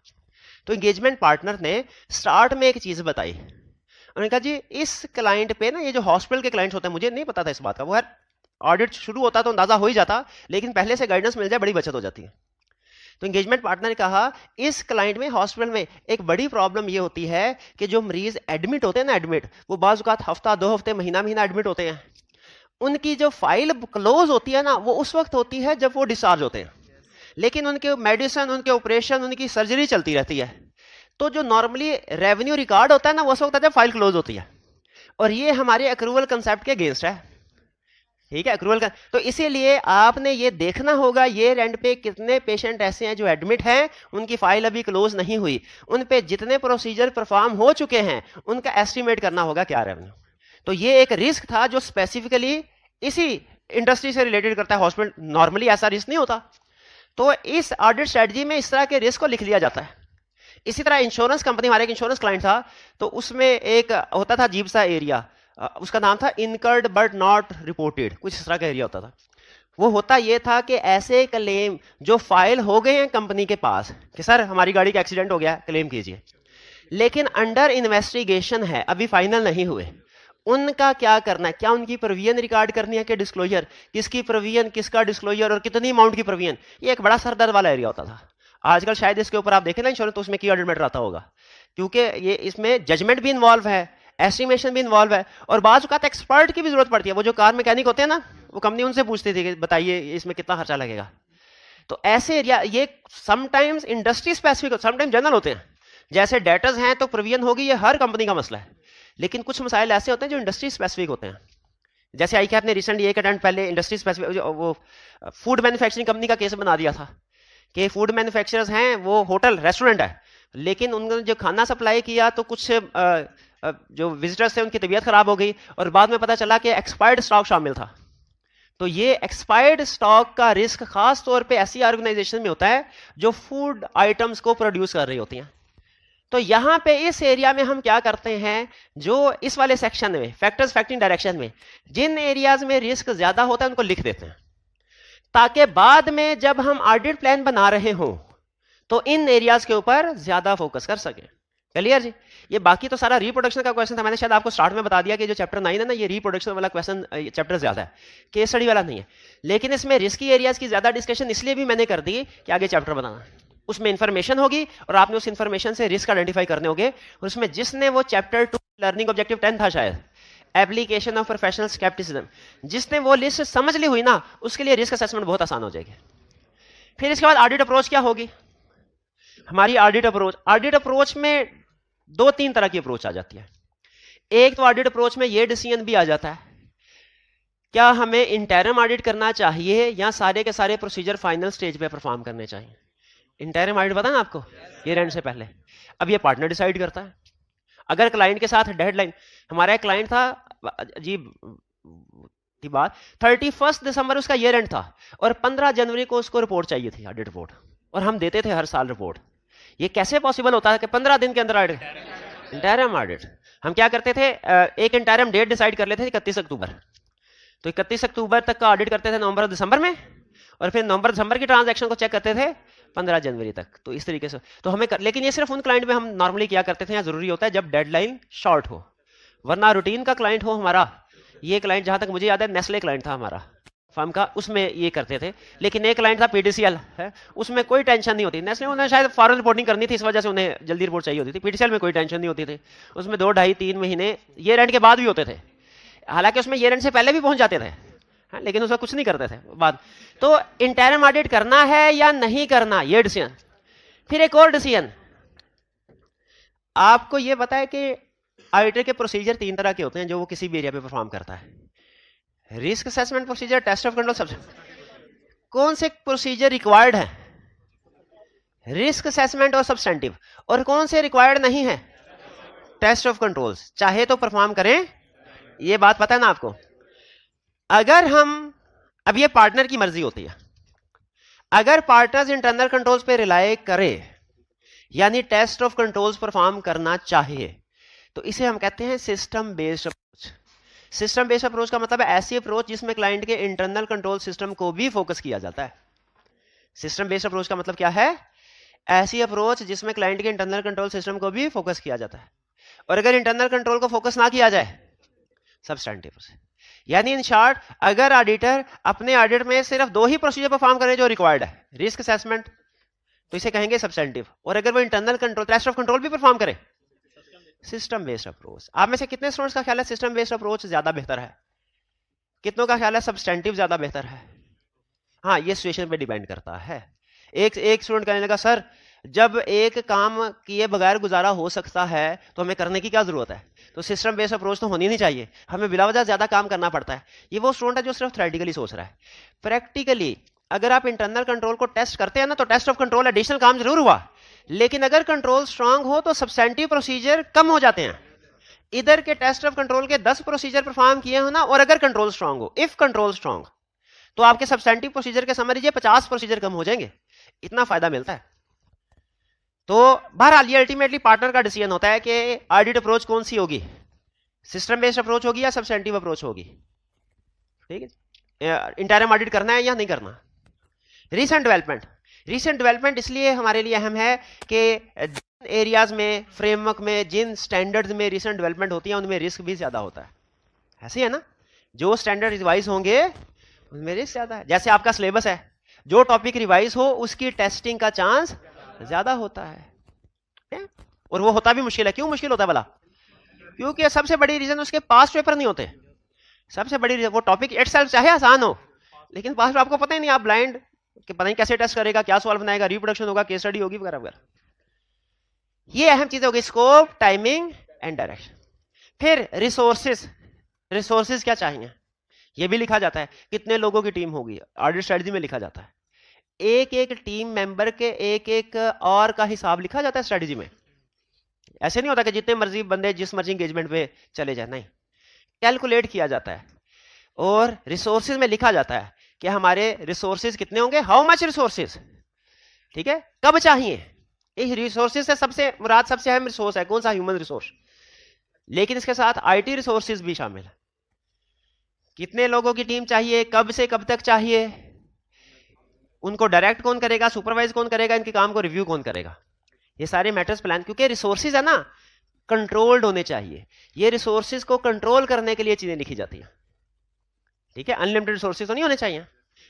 तो एंगेजमेंट पार्टनर ने स्टार्ट में एक चीज बताई। उन्होंने कहा जी इस क्लाइंट पे ना, ये जो हॉस्पिटल के क्लाइंट्स होते हैं, मुझे नहीं पता था इस बात का, वो यार ऑडिट शुरू होता तो अंदाजा हो ही जाता, लेकिन पहले से गाइडेंस मिल जाए बड़ी बचत हो जाती है। तो एंगेजमेंट पार्टनर ने कहा इस क्लाइंट में हॉस्पिटल में एक बड़ी प्रॉब्लम ये होती है कि जो मरीज एडमिट होते हैं ना, एडमिट वो बाज़ औक़ात हफ्ता 2 हफ्ते महीना एडमिट होते हैं, उनकी जो फाइल क्लोज होती है ना, वो उस वक्त होती है जब वो डिस्चार्ज होते हैं, लेकिन उनके मेडिसिन, उनके ऑपरेशन, उनकी सर्जरी चलती रहती है। तो जो नॉर्मली रेवेन्यू रिकॉर्ड होता है ना, वो उस वक्त जब फाइल क्लोज होती है, और ये हमारे अक्रूवल कंसेप्ट के अगेंस्ट है। ठीक है, अक्रूवल का। तो इसीलिए आपने ये देखना होगा ये रेंट पे कितने पेशेंट ऐसे हैं जो एडमिट हैं, उनकी फाइल अभी क्लोज नहीं हुई, उन पे जितने प्रोसीजर परफॉर्म हो चुके हैं उनका एस्टिमेट करना होगा क्या रेवेन्यू। तो ये एक रिस्क था जो स्पेसिफिकली इसी इंडस्ट्री से रिलेटेड करता है। हॉस्पिटल नॉर्मली ऐसा रिस्क नहीं होता, तो इस ऑडिट स्ट्रेटजी में इस तरह के रिस्क को लिख लिया जाता है। इसी तरह इंश्योरेंस कंपनी, हमारे एक इंश्योरेंस क्लाइंट था, तो उसमें एक होता था अजीब सा एरिया, उसका नाम था इनकर्ड बट नॉट रिपोर्टेड, कुछ इस तरह का एरिया होता था। वो होता ये था कि ऐसे क्लेम जो फाइल हो गए हैं कंपनी के पास कि सर हमारी गाड़ी का एक्सीडेंट हो गया, क्लेम कीजिए, लेकिन अंडर इन्वेस्टिगेशन है, अभी फाइनल नहीं हुए, उनका क्या करना है, क्या उनकी प्रोविजन रिकॉर्ड करनी है कि डिस्क्लोजर, किसकी प्रोविजन, किसका डिस्क्लोजर और कितनी अमाउंट की प्रोविजन, ये एक बड़ा सरदर्द वाला एरिया होता था। आजकल शायद इसके ऊपर आप देखें ना इंश्योरेंस, तो उसमें की ऑडिट मैटर आता होगा, क्योंकि ये इसमें जजमेंट भी इन्वॉल्व है, एस्टिमेशन भी इन्वॉल्व है, और बाज़ औक़ात एक्सपर्ट की भी जरूरत पड़ती है। वो जो कार मैकेनिक होते हैं ना, वो कंपनी उनसे पूछती थी कि बताइए इसमें कितना खर्चा लगेगा। तो ऐसे एरिया ये sometimes industry specific, sometimes general होते हैं। जैसे डेटर्स हैं तो प्रोविजन होगी, ये हर कंपनी का मसला है, लेकिन कुछ मसाइल ऐसे होते हैं जो इंडस्ट्री स्पेसिफिक होते हैं। जैसे आई कैप ने रिसेंटली एक अटेम्प्ट पहले इंडस्ट्री स्पेसिफिक वो फूड मैन्युफैक्चरिंग कंपनी का केस बना दिया था कि फूड मैन्युफैक्चरर्स हैं, वो होटल रेस्टोरेंट है, लेकिन उन्होंने जो खाना सप्लाई किया तो कुछ जो विजिटर्स थे उनकी तबीयत खराब हो गई, और बाद में पता चला कि एक्सपायर्ड स्टॉक शामिल था। तो ये एक्सपायर्ड स्टॉक का रिस्क खास तौर पे ऐसी ऑर्गेनाइजेशन में होता है जो फूड आइटम्स को प्रोड्यूस कर रही होती हैं। तो यहां पे इस एरिया में हम क्या करते हैं, जो इस वाले सेक्शन में फैक्टर्स फैक्टिंग डायरेक्शन में जिन एरियाज में रिस्क ज्यादा होता है उनको लिख देते हैं, ताकि बाद में जब हम ऑडिट प्लान बना रहे हों तो इन एरियाज के ऊपर ज्यादा फोकस कर सकें। क्लियर जी? ये बाकी तो सारा रिप्रोडक्शन का क्वेश्चन था, मैंने शायद आपको स्टार्ट में बता दिया कि जो चैप्टर 9 है ना, ये रिप्रोडक्शन वाला क्वेश्चन चैप्टर ज्यादा है, केस स्टडी वाला नहीं है। लेकिन इसमें रिस्की एरियाज की ज्यादा डिस्कशन इसलिए भी मैंने कर दी कि आगे चैप्टर बनाना, उसमें इंफॉर्मेशन होगी और आपने उस इंफॉर्मेशन से रिस्क आइडेंटिफाई करने होंगे। और उसमें जिसने वो चैप्टर 2 लर्निंग ऑब्जेक्टिव 10 था शायद, एप्लीकेशन ऑफ प्रोफेशनल स्केप्टिसिज्म, जिसने वो लिस्ट समझ ली हुई ना, उसके लिए रिस्क असेसमेंट बहुत आसान हो जाएगी। फिर इसके बाद ऑडिट अप्रोच क्या होगी हमारी? ऑडिट अप्रोच में 2-3 तरह की अप्रोच आ जाती है। एक तो ऑडिट अप्रोच में ये डिसीजन भी आ जाता है, क्या हमें इंटरम ऑडिट करना चाहिए या सारे के सारे प्रोसीजर फाइनल स्टेज पे परफॉर्म करने चाहिए। इंटरम ऑडिट पता ना आपको, ये एंड से पहले, अब ये पार्टनर डिसाइड करता है। अगर क्लाइंट के साथ डेडलाइन, हमारा एक क्लाइंट था जी की बात, 31 दिसंबर उसका ईयर एंड था और 15 जनवरी को उसको रिपोर्ट चाहिए थी, ऑडिट रिपोर्ट, और हम देते थे हर साल रिपोर्ट। ये कैसे पॉसिबल होता है कि 15 दिन के अंदर ऑडिट? Interim audit. हम क्या करते थे, एक इंटरम डेट डिसाइड कर लेते थे 31 अक्टूबर, तो 31 अक्टूबर तक का ऑडिट करते थे नवंबर दिसंबर में, और फिर नवंबर दिसंबर की ट्रांजैक्शन को चेक करते थे 15 जनवरी तक। तो इस तरीके से तो हमें लेकिन ये सिर्फ उन क्लाइंट में हम नॉर्मली क्या करते थे, या जरूरी होता है जब डेडलाइन शॉर्ट हो, वरना रूटीन का क्लाइंट हो हमारा, ये क्लाइंट जहां तक मुझे याद है नेस्ले क्लाइंट था हमारा फर्म का, उसमें ये करते थे। लेकिन एक क्लाइंट था पीडीसीएल है, उसमें कोई टेंशन नहीं होती। नेस्ले उन्हें शायद फॉरेन रिपोर्टिंग करनी थी, इस वजह से उन्हें जल्दी रिपोर्ट चाहिए होती थी। पीडीसीएल में कोई टेंशन नहीं होती थी, उसमें 2, 2.5, 3 महीने ईयर एंड के बाद भी होते थे। हालांकि उसमें ईयर एंड से पहले भी पहुंच जाते थे, लेकिन उसमें कुछ नहीं करते थे बाद। तो इंटरम ऑडिट करना है या नहीं करना, ये डिसीजन। फिर एक और डिसीजन, आपको ये पता है कि ऑडिटर के प्रोसीजर 3 तरह के होते हैं जो वो किसी भी एरिया पे परफॉर्म करता है। Risk assessment procedure, test of control, सब। कौन से प्रोसीजर रिक्वायर्ड है? रिस्क असेसमेंट और सब्सटेंटिव। और कौन से रिक्वायर्ड नहीं है? Test of controls. चाहे तो परफॉर्म करें, ये बात पता है ना आपको। अगर हम, अब ये पार्टनर की मर्जी होती है, अगर पार्टनर्स इंटरनल कंट्रोल्स पे रिलाय करे, यानी टेस्ट ऑफ कंट्रोल्स परफॉर्म करना चाहिए, तो इसे हम कहते हैं system based approach. System based approach का मतलब है ऐसी अप्रोच जिसमें क्लाइंट के इंटरनल कंट्रोल सिस्टम को भी फोकस किया जाता है। सिस्टम बेस्ड अप्रोच का मतलब क्या है? ऐसी अप्रोच जिसमें क्लाइंट के इंटरनल कंट्रोल सिस्टम को भी फोकस किया जाता है। और अगर इंटरनल कंट्रोल को फोकस ना किया जाए, सब्सटेंटिव से। यानी इन शॉर्ट, अगर ऑडिटर अपने ऑडिट में सिर्फ 2 ही प्रोसीजर परफॉर्म करे जो रिक्वायर्ड है, रिस्क असेसमेंट, तो इसे कहेंगे सब्सटेंटिव। और अगर वो internal control, test of control भी परफॉर्म करे, सिस्टम बेस्ड अप्रोच। आप में से कितने स्टूडेंट्स का ख्याल है सिस्टम बेस्ड अप्रोच ज्यादा बेहतर है? कितनों का ख्याल है सब्सटेंटिव ज्यादा बेहतर है? हाँ, ये सिचुएशन पे डिपेंड करता है। एक स्टूडेंट कहने लगा, सर जब एक काम किए बगैर गुजारा हो सकता है तो हमें करने की क्या जरूरत है? तो सिस्टम बेस्ड अप्रोच तो होनी नहीं चाहिए, हमें बिला वजह ज्यादा काम करना पड़ता है। ये वो स्टूडेंट है जो सिर्फ थ्योरेटिकली सोच रहा है। प्रैक्टिकली अगर आप इंटरनल कंट्रोल को टेस्ट करते हैं ना, तो टेस्ट ऑफ कंट्रोल एडिशनल काम जरूर हुआ, लेकिन अगर कंट्रोल स्ट्रांग हो तो सब्सटेंटिव प्रोसीजर कम हो जाते हैं। इधर के टेस्ट ऑफ कंट्रोल के 10 प्रोसीजर परफॉर्म किए हो ना, और अगर कंट्रोल स्ट्रांग हो, इफ कंट्रोल स्ट्रांग, तो आपके सब्सटेंटिव प्रोसीजर के समझ लीजिए 50 प्रोसीजर कम हो जाएंगे। इतना फायदा मिलता है। तो बहरहाल ये अल्टीमेटली पार्टनर का डिसीजन होता है कि ऑडिट अप्रोच कौन सी होगी, सिस्टम बेस्ड अप्रोच होगी या सब्सटेंटिव अप्रोच होगी। ठीक है, इंटरम ऑडिट करना है या नहीं करना। रीसेंट डेवलपमेंट इसलिए हमारे लिए अहम है कि एरियाज में, फ्रेमवर्क में, जिन स्टैंडर्ड्स में रिसेंट डेवलपमेंट होती है उनमें रिस्क भी ज्यादा होता है। ऐसे है ना, जो स्टैंडर्ड रिवाइज होंगे उनमें रिस्क ज्यादा है। जैसे आपका सिलेबस है, जो टॉपिक रिवाइज हो उसकी टेस्टिंग का चांस ज्यादा होता है। और वो होता भी मुश्किल है। क्यों मुश्किल होता है भला? क्योंकि सबसे बड़ी रीजन उसके पास्ट पेपर नहीं होते। सबसे बड़ी रीजन, वो टॉपिक इटसेल्फ चाहे आसान हो लेकिन पास्ट आपको पता ही नहीं, आप ब्लाइंड कि पता नहीं कैसे टेस्ट करेगा, क्या सवाल बनाएगा, रिप्रोडक्शन होगा, केस स्टडी होगी वगैरह वगैरह। ये अहम चीजें होगी, स्कोप, टाइमिंग एंड डायरेक्शन। फिर रिसोर्सेज क्या चाहिए ये भी लिखा जाता है। कितने लोगों की टीम होगी, ऑडिट स्ट्रेटजी में लिखा जाता है। एक एक टीम मेंबर के एक एक और का हिसाब लिखा जाता है स्ट्रेटजी में। ऐसे नहीं होता कि जितने मर्जी बंदे जिस मर्जी एंगेजमेंट पे चले जाए, नहीं, कैलकुलेट किया जाता है। और रिसोर्सेज में लिखा जाता है कि हमारे रिसोर्सेज कितने होंगे, हाउ मच रिसोर्सेज, ठीक है, कब चाहिए। इस रिसोर्सेज से सबसे मुराद सबसे अहम रिसोर्स है कौन सा, ह्यूमन रिसोर्स। लेकिन इसके साथ आईटी रिसोर्सेज भी शामिल है। कितने लोगों की टीम चाहिए, कब से कब तक चाहिए, उनको डायरेक्ट कौन करेगा, सुपरवाइज कौन करेगा, इनके काम को रिव्यू कौन करेगा, ये सारे मैटर्स प्लान। क्योंकि रिसोर्सेज है ना, कंट्रोल्ड होने चाहिए। ये रिसोर्सेज को कंट्रोल करने के लिए चीजें लिखी जाती हैं, ठीक है। अनलिमिटेड रिसोर्सेज तो नहीं होने चाहिए।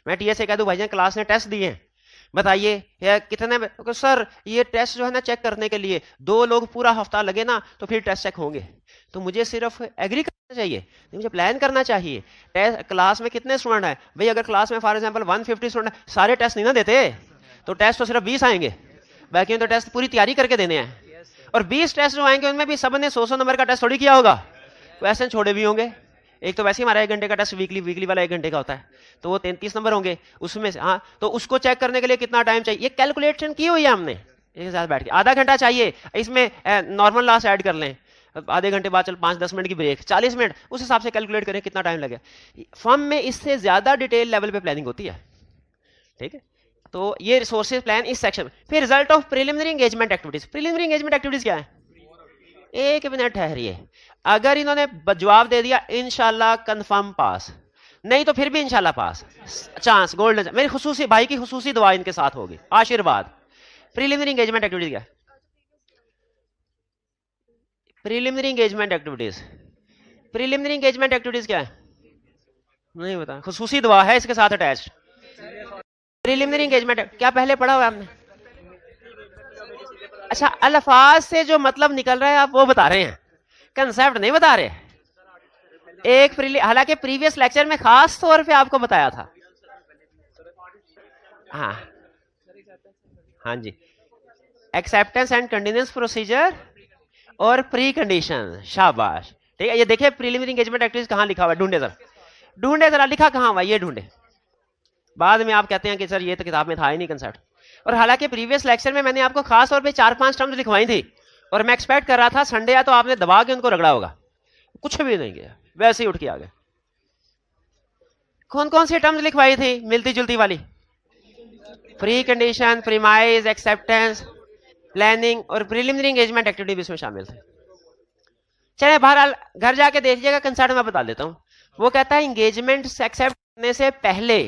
मैं टीए से कह दूं भाईजान क्लास ने टेस्ट दिए हैं, बताइए कितने, तो सर ये टेस्ट जो है ना चेक करने के लिए 2 लोग पूरा हफ्ता लगे ना तो फिर टेस्ट चेक होंगे। तो मुझे सिर्फ एग्री करना चाहिए, मुझे प्लान करना चाहिए। क्लास में कितने स्टूडेंट हैं भाई, अगर क्लास में फॉर एग्जांपल 150 स्टूडेंट, सारे टेस्ट नहीं ना देते, तो टेस्ट तो सिर्फ 20 आएंगे, बाकी तो टेस्ट पूरी तैयारी करके देने हैं। और 20 टेस्ट जो आएंगे उनमें भी सब ने 100 नंबर का टेस्ट थोड़ी किया होगा, क्वेश्चन छोड़े भी होंगे। एक तो वैसे ही हमारा 1 घंटे का टेस्ट वीकली वाला 1 घंटे का होता है, तो वो 33 नंबर होंगे उसमें से। हाँ, तो उसको चेक करने के लिए कितना टाइम चाहिए, ये कैलकुलेशन की हुई है हमने एक साथ बैठ के। आधा घंटा चाहिए, इसमें नॉर्मल लॉस ऐड कर लें, आधे घंटे बाद चल 5-10 मिनट की ब्रेक, 40 मिनट, उस हिसाब से कैलकुलेट करें कितना टाइम लगेगा। फर्म में इससे ज्यादा डिटेल लेवल पे प्लानिंग होती है, ठीक है। तो ये रिसोर्सेज प्लान इस सेक्शन में। फिर result of preliminary engagement activities. Preliminary engagement activities क्या है, 1 मिनट ठहरिए। अगर इन्होंने जवाब दे दिया इंशाल्लाह कंफर्म पास, नहीं तो फिर भी इंशाल्लाह पास, चांस गोल्डन। मेरी खुसूसी भाई की खुसूसी दुआ इनके साथ होगी, आशीर्वाद। प्रिलिमिनरी एंगेजमेंट एक्टिविटीज क्या है, preliminary engagement activities, preliminary engagement activities क्या है नहीं बता, खुसूसी दुआ है इसके साथ अटैच। प्रिलिमिनरी एंगेजमेंट क्या पहले पढ़ा हुआ हमने? अच्छा, अल्फाज से जो मतलब निकल रहा है आप वो बता रहे हैं, कंसेप्ट नहीं बता रहे। हालांकि प्रीवियस लेक्चर में खास तौर पे आपको बताया था। हाँ जी, एक्सेप्टेंस एंड कंटिन्यूअस प्रोसीजर और प्री कंडीशन, शाबाश, ठीक है। ये देखिए प्रीलिमिनरी एंगेजमेंट एक्टिविटीज कहां लिखा हुआ है, ढूंढे जरा, लिखा कहां हुआ, ये ढूंढे। बाद में आप कहते हैं कि सर ये तो किताब में था ही नहीं कंसेप्ट। और हालांकि प्रीवियस लेक्चर में मैंने आपको खास तौर पे 4-5 टर्म्स लिखवाई थी, और मैं एक्सपेक्ट कर रहा था संडे या तो आपने दबा के उनको रगड़ा होगा, कुछ भी नहीं किया, वैसे ही उठ के आ गए। कौन कौन सी टर्म्स लिखवाई थी मिलती जुलती वाली? Pre condition, premise, acceptance, planning और प्रीलिमिनरी एंगेजमेंट एक्टिविटी भी इसमें शामिल थे। चले बहरहाल घर जाके देखिएगा, कंसेप्ट मैं बता देता हूं। वो कहता है एंगेजमेंट एक्सेप्ट करने से पहले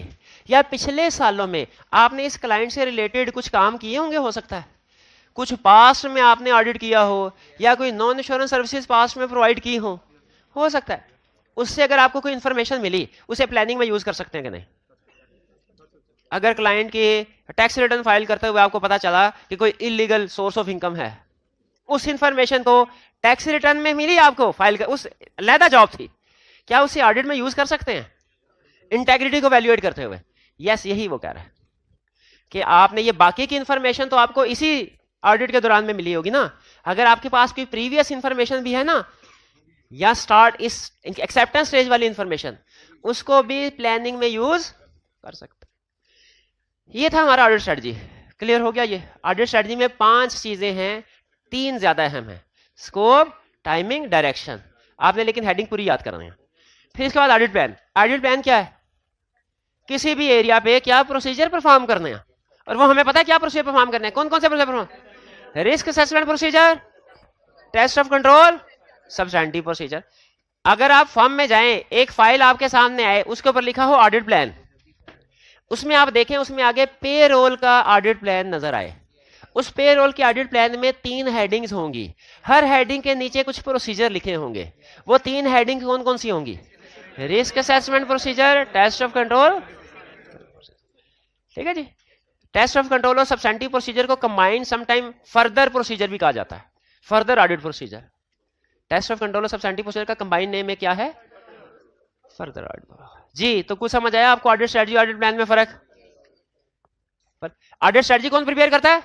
या पिछले सालों में आपने इस क्लाइंट से रिलेटेड कुछ काम किए होंगे, हो सकता है कुछ पास्ट में आपने ऑडिट किया हो, या कोई नॉन इंश्योरेंस सर्विसेज पास्ट में प्रोवाइड की हो सकता है। उससे अगर आपको कोई इंफॉर्मेशन मिली, उसे प्लानिंग में यूज कर सकते हैं कि नहीं। अगर क्लाइंट की टैक्स रिटर्न फाइल करते हुए आपको पता चला कि कोई इलीगल सोर्स ऑफ इनकम है, उस इंफॉर्मेशन को टैक्स रिटर्न में मिली आपको फाइल कर, उस अलहदा जॉब थी, क्या उसे ऑडिट में यूज कर सकते हैं इंटेग्रिटी को वैल्यूएट करते हुए? यस, यही वो कह रहा है कि आपने ये बाकी की इंफॉर्मेशन तो आपको इसी ऑडिट के दौरान में मिली होगी ना। अगर आपके पास कोई प्रीवियस इंफॉर्मेशन भी है ना, या स्टार्ट इस एक्सेप्टेंस स्टेज वाली इंफॉर्मेशन, उसको भी प्लानिंग में यूज कर सकते। ये था हमारा ऑडिट स्ट्रेटजी। क्लियर हो गया? ये ऑडिट स्ट्रेटजी में 5 चीजें हैं, 3 ज्यादा अहम है, स्कोप, टाइमिंग, डायरेक्शन। आपने लेकिन हेडिंग पूरी याद करनी है। फिर इसके बाद ऑडिट प्लान। ऑडिट प्लान क्या है? किसी भी एरिया पे क्या प्रोसीजर परफॉर्म करने हैं, और वो हमें पता है क्या प्रोसीजर परफॉर्म करने हैं। कौन कौन से procedure perform? Risk assessment procedure, test of control, substantive procedure. अगर आप फर्म में जाएं, एक फाइल आपके सामने आए, उसके ऊपर लिखा हो ऑडिट प्लान, उसमें आप देखें उसमें आगे पे रोल का ऑडिट प्लान नजर आए, उस पेरोल के ऑडिट प्लान में 3 हेडिंग्स होंगी, हर हेडिंग के नीचे कुछ प्रोसीजर लिखे होंगे। वो 3 हेडिंग कौन कौन सी होंगी? Risk assessment procedure, test of control, ठीक है जी। टेस्ट ऑफ कंट्रोल और सब्सटेंटिव प्रोसीजर को कंबाइंड समटाइम फर्दर प्रोसीजर भी कहा जाता है, further audit procedure. Test of control और सब्सटेंटिव प्रोसीजर का कंबाइंड नेम में क्या है? Further audit. जी, तो कुछ समझ आया आपको ऑडिट स्ट्रेटजी ऑडिट प्लान में फर्क? ऑडिट स्ट्रेटजी कौन प्रिपेयर करता है?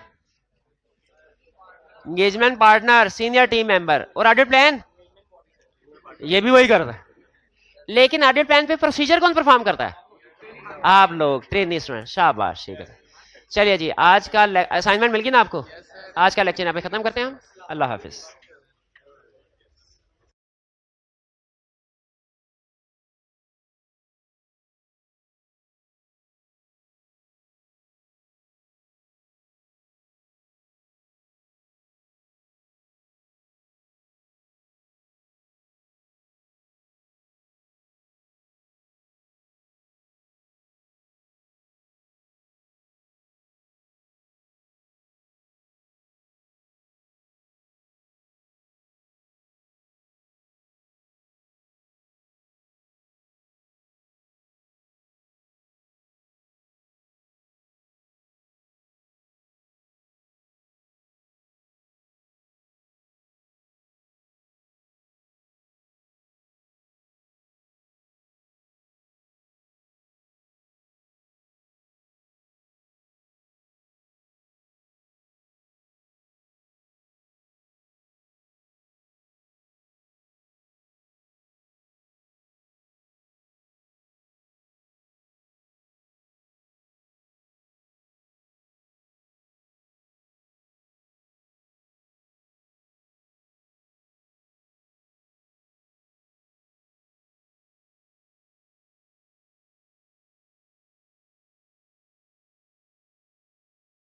Engagement partner, senior team member. और ऑडिट प्लान ये भी वही करता है, लेकिन ऑडिट प्लान पे प्रोसीजर कौन परफॉर्म करता है? आप लोग ट्रेनी स्टूडेंट, शाबाश, ठीक है। चलिए जी, आज का असाइनमेंट मिल गई ना आपको? आज का लेक्चर यहाँ पे खत्म करते हैं हम। अल्लाह हाफिज।